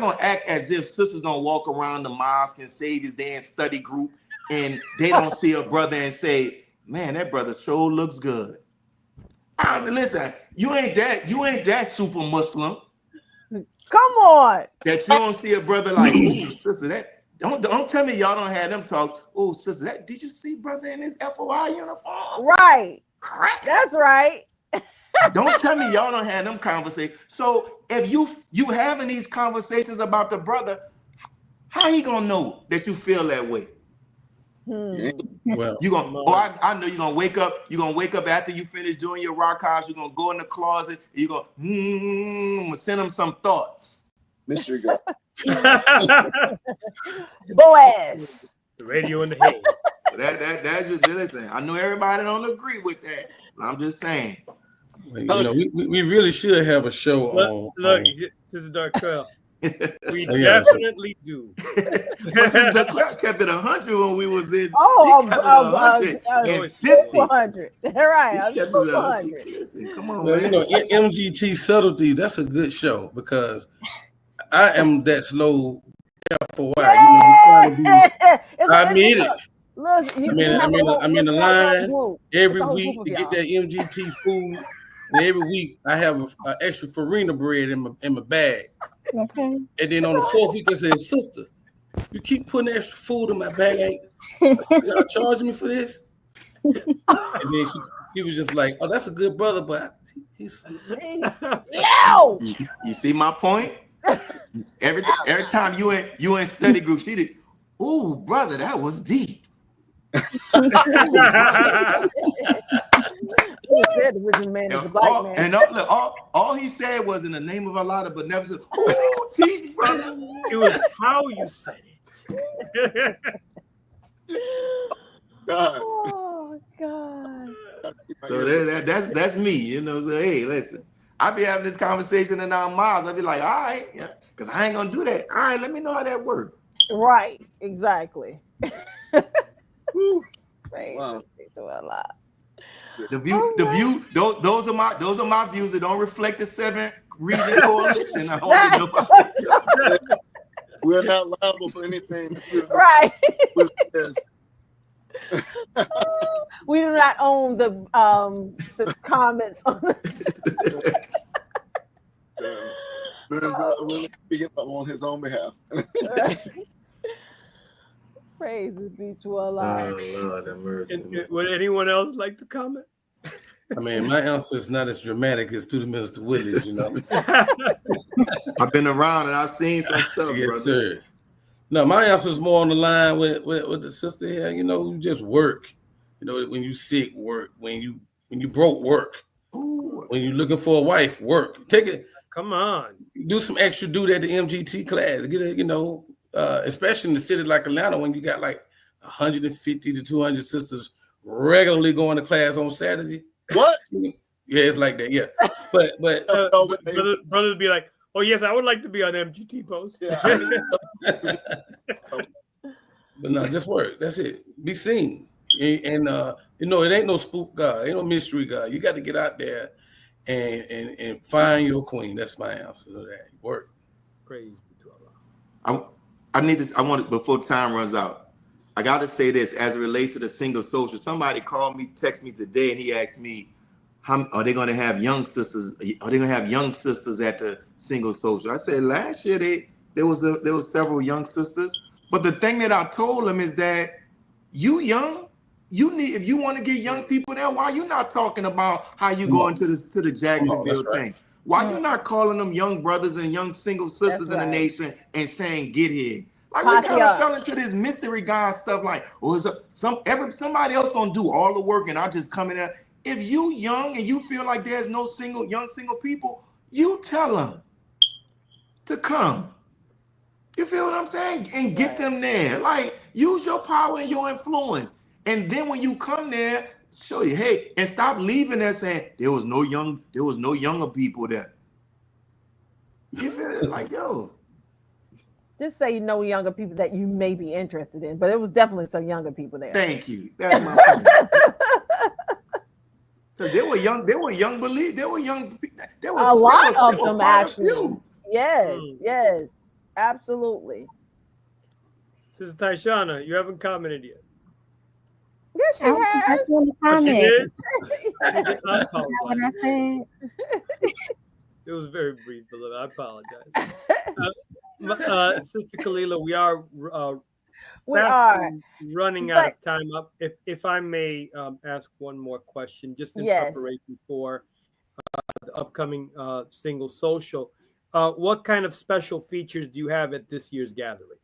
going to act as if sisters don't walk around the mosque and Savior's Day and study group and they don't see a brother and say, man, that brother sure looks good. Listen, you ain't that super Muslim. Come on. That you don't see a brother like, ooh, sister, that don't tell me y'all don't have them talks. Oh, sister, did you see brother in his FOI uniform? Right. Correct. That's right. Don't tell me y'all don't have them conversations. So if you having these conversations about the brother, how he gonna know that you feel that way? Well, I know you're gonna wake up. You're gonna wake up after you finish doing your rock house. You're gonna go in the closet. You're gonna send him some thoughts. Mystery girl. Boaz. The radio in the head. That's just listen. I know everybody don't agree with that. But I'm just saying. We really should have a show on. Look, this is Dark Trail. We definitely do. The clock kept it 100 when we was in. 150. 200. Right, 200. Listen, come on, Well, man. MGT subtlety. That's a good show because I am that slow for a while. I mean it. Look, I'm in the line every week to get that MGT food. And every week I have an extra farina bread in my bag. Okay. And then on the fourth week I said, sister, you keep putting extra food in my bag. Y'all charging me for this? And then she was just like, oh, that's a good brother, but he's You see my point? Every time you in study group, she did, ooh, brother, that was deep. All he said was in the name of Allah, but never said, "Ooh, teach, brother." It was how you said it. God. Oh God. So that's me, you know. So hey, listen, I be having this conversation in our minds. I be like, all right, yeah, because I ain't gonna do that. All right, let me know how that works. Right. Exactly. Woo. Praise Wow. to Allah. The view. Those are my views. That don't reflect the 7 region coalition. I don't get nobody. We're not liable for anything the student Right. says. We do not own the comments on We're speaking up on his own behalf. Praises be to Allah. Oh, Lord have mercy. Would anyone else like to comment? I mean, my answer is not as dramatic as Student Minister Willis, you know. I've been around and I've seen some stuff, Yes, brother. sir. No, my answer is more on the line with the sister here. You know, you just work. You know, when you sick, work. When you broke, work. Ooh. When you're looking for a wife, work. Take it. Come on. Do some extra duty at the MGT class. Get it, you know, especially in the city like Atlanta when you got like 150 to 200 sisters regularly going to class on Saturday. What? Yeah, it's like that. Yeah, but brothers be like, oh yes, I would like to be on MGT post. Yeah. But no, just work. That's it. Be seen. And you know, it ain't no spook God, ain't no mystery God. You got to get out there and find your queen. That's my answer to that. Work. Praise be to Allah. I need this. I want it before time runs out. I got to say this as it relates to the single social. Somebody called me, text me today, and he asked me, "How are they going to have young sisters? Are they going to have young sisters at the single social?" I said last year there was several young sisters, but the thing that I told them is that you young, you need, if you want to get young people there, why you not talking about how you going to the Jacksonville thing? Why you not calling them young brothers and young single sisters in the nation and saying get here? Like we kind of fell into this mystery God stuff. Like, or is somebody else gonna do all the work and I just come in there? If you young and you feel like there's no young single people, you tell them to come. You feel what I'm saying? And get them there. Like, use your power and your influence. And then when you come there, show you, hey, and stop leaving there saying there was no younger people there. You feel it? Like, yo. Just say younger people that you may be interested in, but it was definitely some younger people there. Thank you. That's my point. Because there were young believers. There were young. There was a lot of them actually. Few. Yes, absolutely. Sister Tyshana, you haven't commented yet. Yes, she has. That's one comment. Is That's not what I said. It was very brief, beloved. I apologize. Sister Kalila, we are running out of time. Up, if I may ask one more question, just in preparation for the upcoming single social. What kind of special features do you have at this year's gathering?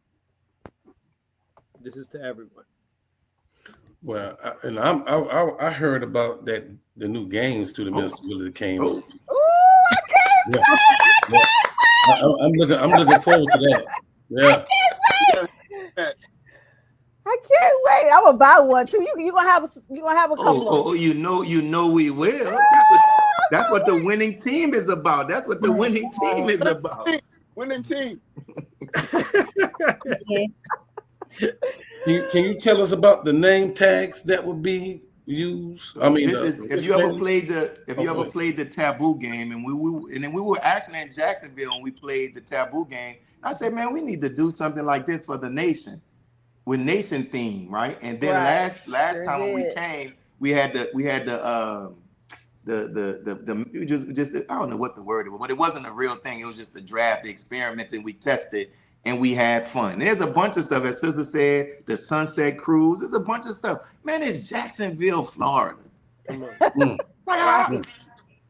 This is to everyone. Well, I heard about that the new games to the minister really came. Ooh, I can't wait! I'm looking forward to that. Yeah. I can't wait. I'm gonna buy one too. You gonna have a couple. Oh, you know we will. That's what the winning team is about. That's what the winning team is about. Winning team. Can you tell us about the name tags that would be used? I mean, if you ever played the Taboo game, and we were actually in Jacksonville and we played the Taboo game. I said, man, we need to do something like this for the nation, with nation theme, right? And then last time when we came, we had the just I don't know what the word was, but it wasn't a real thing. It was just a draft, the experiment, and we tested and we had fun. There's a bunch of stuff, as Sister said, the Sunset Cruise. There's a bunch of stuff. Man, it's Jacksonville, Florida.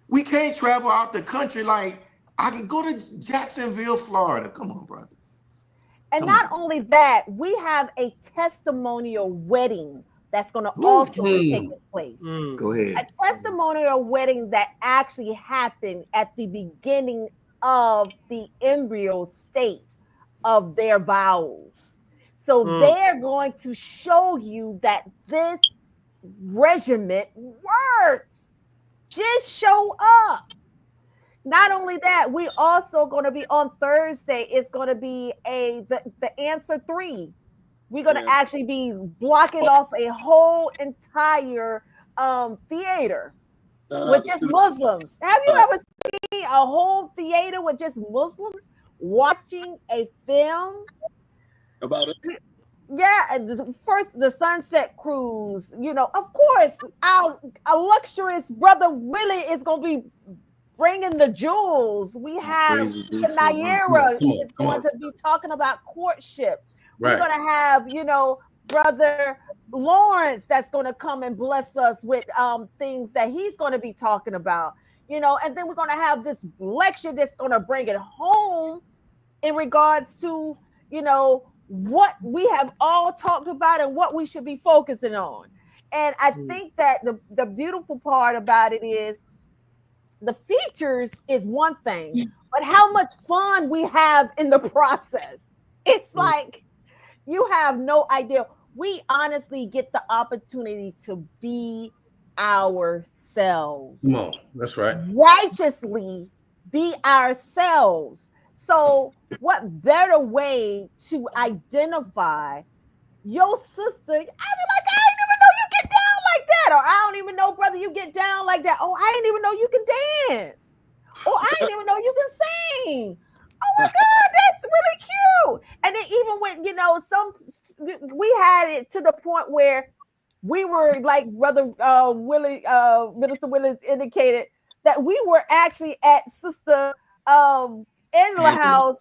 We can't travel out the country. Like, I can go to Jacksonville, Florida. Come on, brother. And not only that, we have a testimonial wedding that's going to also be taking place. Go ahead. A testimonial wedding that actually happened at the beginning of the embryo state of their vows. So they're going to show you that this regiment works. Just show up. Not only that, we also going to be on Thursday. It's going to be the answer 3. We're going to actually be blocking off a whole entire theater with just Muslims. Have you ever seen a whole theater with just Muslims watching a film about it? Yeah, first the Sunset Cruise. You know, of course, our illustrious brother Willie is going to be bringing the jewels. We have Naira is going to be talking about courtship. We're going to have, you know, brother Lawrence that's going to come and bless us with things that he's going to be talking about, you know, and then we're going to have this lecture that's going to bring it home in regards to, you know, what we have all talked about and what we should be focusing on. And I think that the beautiful part about it is the features is one thing, but how much fun we have in the process. It's like you have no idea. We honestly get the opportunity to be ourselves. No, that's right. Righteously be ourselves. So what better way to identify your sister? I mean, like, I didn't even know you get down like that. Or I don't even know, brother, you get down like that. Oh, I didn't even know you can dance. Oh, I didn't even know you can sing. Oh my God, that's really cute. And then even when, you know, we had it to the point where we were like brother Minister Willis indicated that we were actually at Sister Angela house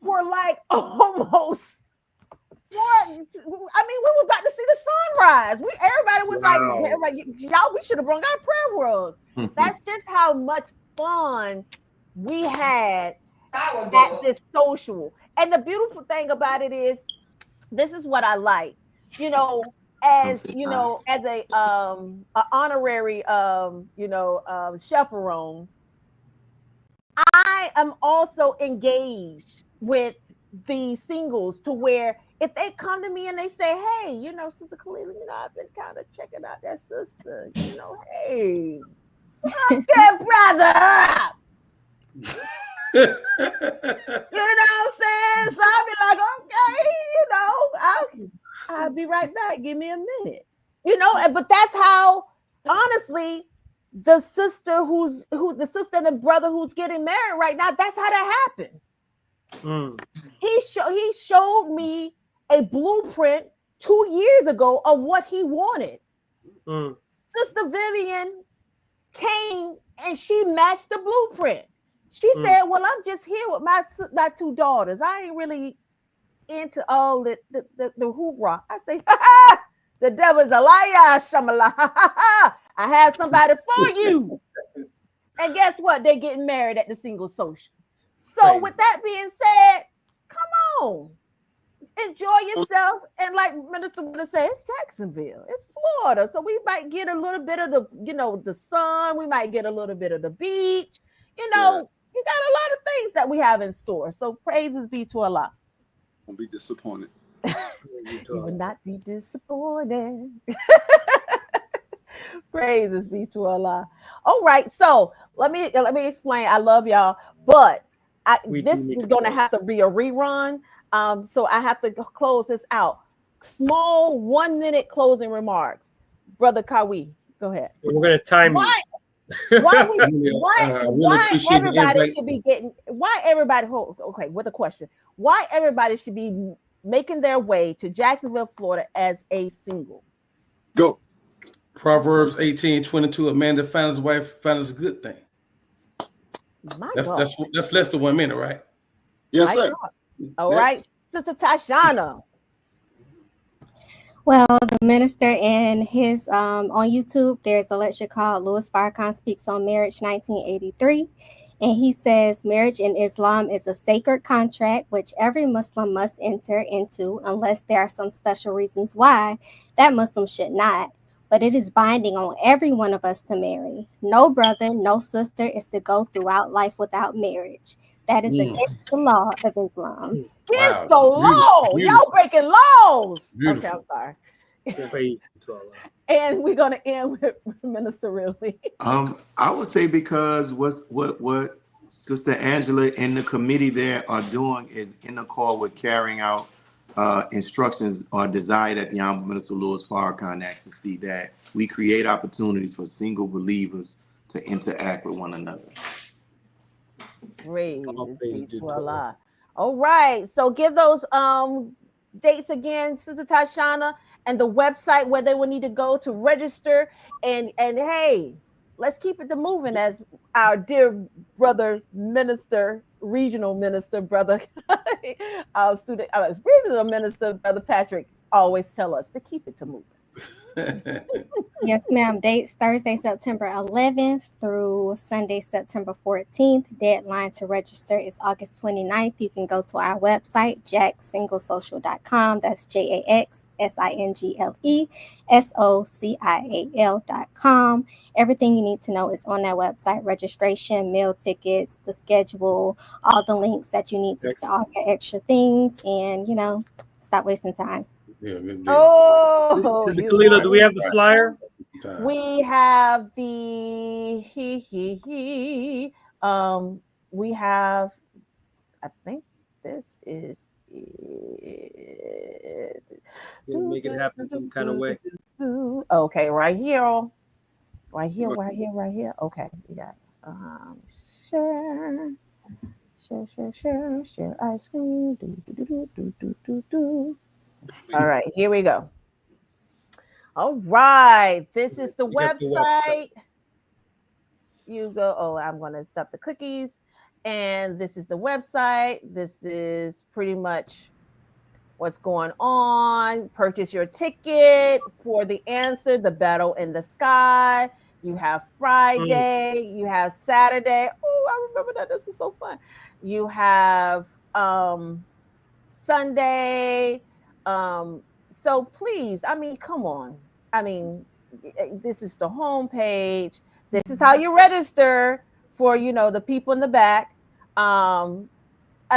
for like almost I mean, we were about to see the sunrise. Everybody was like, y'all, we should have brought our prayer rugs. That's just how much fun we had at this social. And the beautiful thing about it is, this is what I like, you know, as you know, as a honorary chaperone. I am also engaged with the singles to where if they come to me and they say, hey, you know, Sister Khalila, you know, I've been kind of checking out that sister, you know, hey, okay, brother. You know what I'm saying? So I'll be like, okay, you know, I'll be right back. Give me a minute. You know, but that's how, honestly, the sister the sister and the brother who's getting married right now, that's how that happened. He showed me a blueprint 2 years ago of what he wanted. Sister Vivian came and she matched the blueprint. She said, well, I'm just here with my 2 daughters. I ain't really into all the hoorah. I say, the devil's a liar, Shamala. I have somebody for you. And guess what? They're getting married at the single social. So with that being said, come on. Enjoy yourself. And like Minister would have said, it's Jacksonville. It's Florida. So we might get a little bit of the sun. We might get a little bit of the beach. You know, you got a lot of things that we have in store. So praises be to Allah. Don't be disappointed. You will not be disappointed. Praises be to Allah. All right, so let me explain. I love y'all, but this is going to have to be a rerun. So I have to close this out. Small 1-minute closing remarks. Brother Kawi, go ahead. We're going to time you. Why everybody should be getting? Why everybody? Okay, with a question. Why everybody should be making their way to Jacksonville, Florida, as a single? Go. Proverbs 18:22. A man that finds a wife finds a good thing. That's less than 1 minute, right? Yes, sir. All right, Sister Tashana. Well, the minister in his on YouTube, there's a lecture called Louis Farrakhan Speaks on Marriage 1983. And he says marriage in Islam is a sacred contract which every Muslim must enter into unless there are some special reasons why that Muslim should not. But it is binding on every one of us to marry. No brother, no sister is to go throughout life without marriage. That is against the law of Islam. Against the law. Beautiful. Y'all breaking laws. Beautiful. Okay, I'm sorry. Praise to Allah. And we're gonna end with Minister Ridley. I would say because what Sister Angela and the committee there are doing is in accord with carrying out instructions or desire that the Honorable Minister Louis Farrakhan acts to see that we create opportunities for single believers to interact with one another. Praise be to Allah. All right. So give those dates again, Sister Tashana, and the website where they will need to go to register. And hey, let's keep it moving, as our dear brother minister, regional minister, brother, our regional minister, Brother Patrick, always tell us to keep it moving. Yes, ma'am. Dates Thursday, September 11th through Sunday, September 14th. Deadline to register is August 29th. You can go to our website, jacksinglesocial.com. That's JAXSINGLESOCIAL.com. Everything you need to know is on that website. Registration, meal tickets, the schedule, all the links that you need to get all your extra things, and, stop wasting time. Yeah, good deal. Oh, Sister Kalila, do we have the flyer? We have we have, I think this is it. Make it happen some kind of way. Okay, right here. Okay, we got share ice cream. All right, here we go. All right, this is the website. You go, I'm going to stop the cookies. And this is the website. This is pretty much what's going on. Purchase your ticket for the answer, the battle in the sky. You have Friday, you have Saturday. Oh, I remember that. This was so fun. You have Sunday. So please, come on. This is the homepage. This is how you register for, the people in the back. A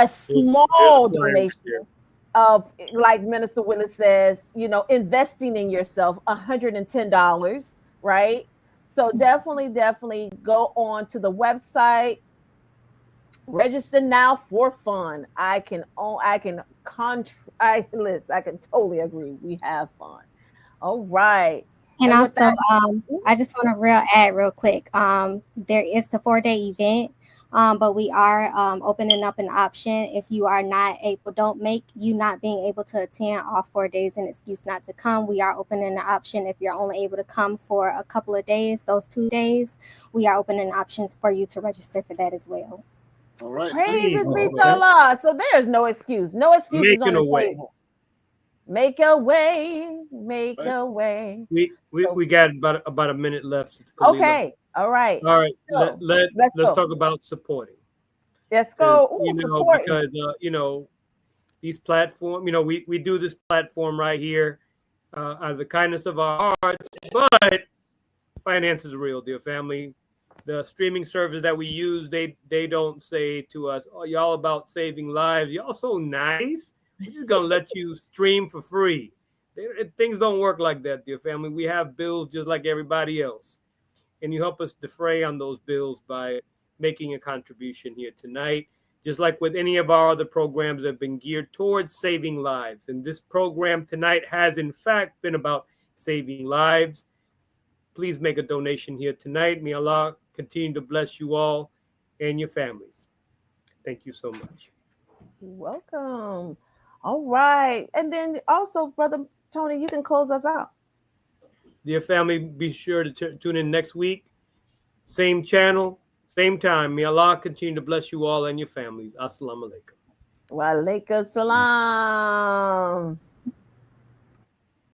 small donation of, like Minister Willis says, investing in yourself, $110, right? So definitely go on to the website. Register now for fun. I can totally agree. We have fun. All right. And also, I just want to add real quick. There is a 4-day event, but we are opening up an option if you are not being able to attend all 4 days an excuse not to come. We are opening an option if you're only able to come for a couple of days, those 2 days. We are opening options for you to register for that as well. All right. Praises be to Allah. So there's no excuse. No excuses on the table. Make a way. We got about a minute left. Okay. All right. So, let's talk about supporting. Let's go. Because these platforms, we do this platform right here out of the kindness of our hearts, but finance is real, dear family. The streaming service that we use, they don't say to us, "Oh, y'all about saving lives. Y'all so nice. We're just gonna let you stream for free." Things don't work like that, dear family. We have bills just like everybody else, and you help us defray on those bills by making a contribution here tonight. Just like with any of our other programs that have been geared towards saving lives, and this program tonight has in fact been about saving lives. Please make a donation here tonight. May Allah continue to bless you all and your families. Thank you so much. You're welcome. All right. And then also, Brother Tony, you can close us out. Dear family, be sure to tune in next week. Same channel, same time. May Allah continue to bless you all and your families. Assalamu alaikum. Wa alaikum salam.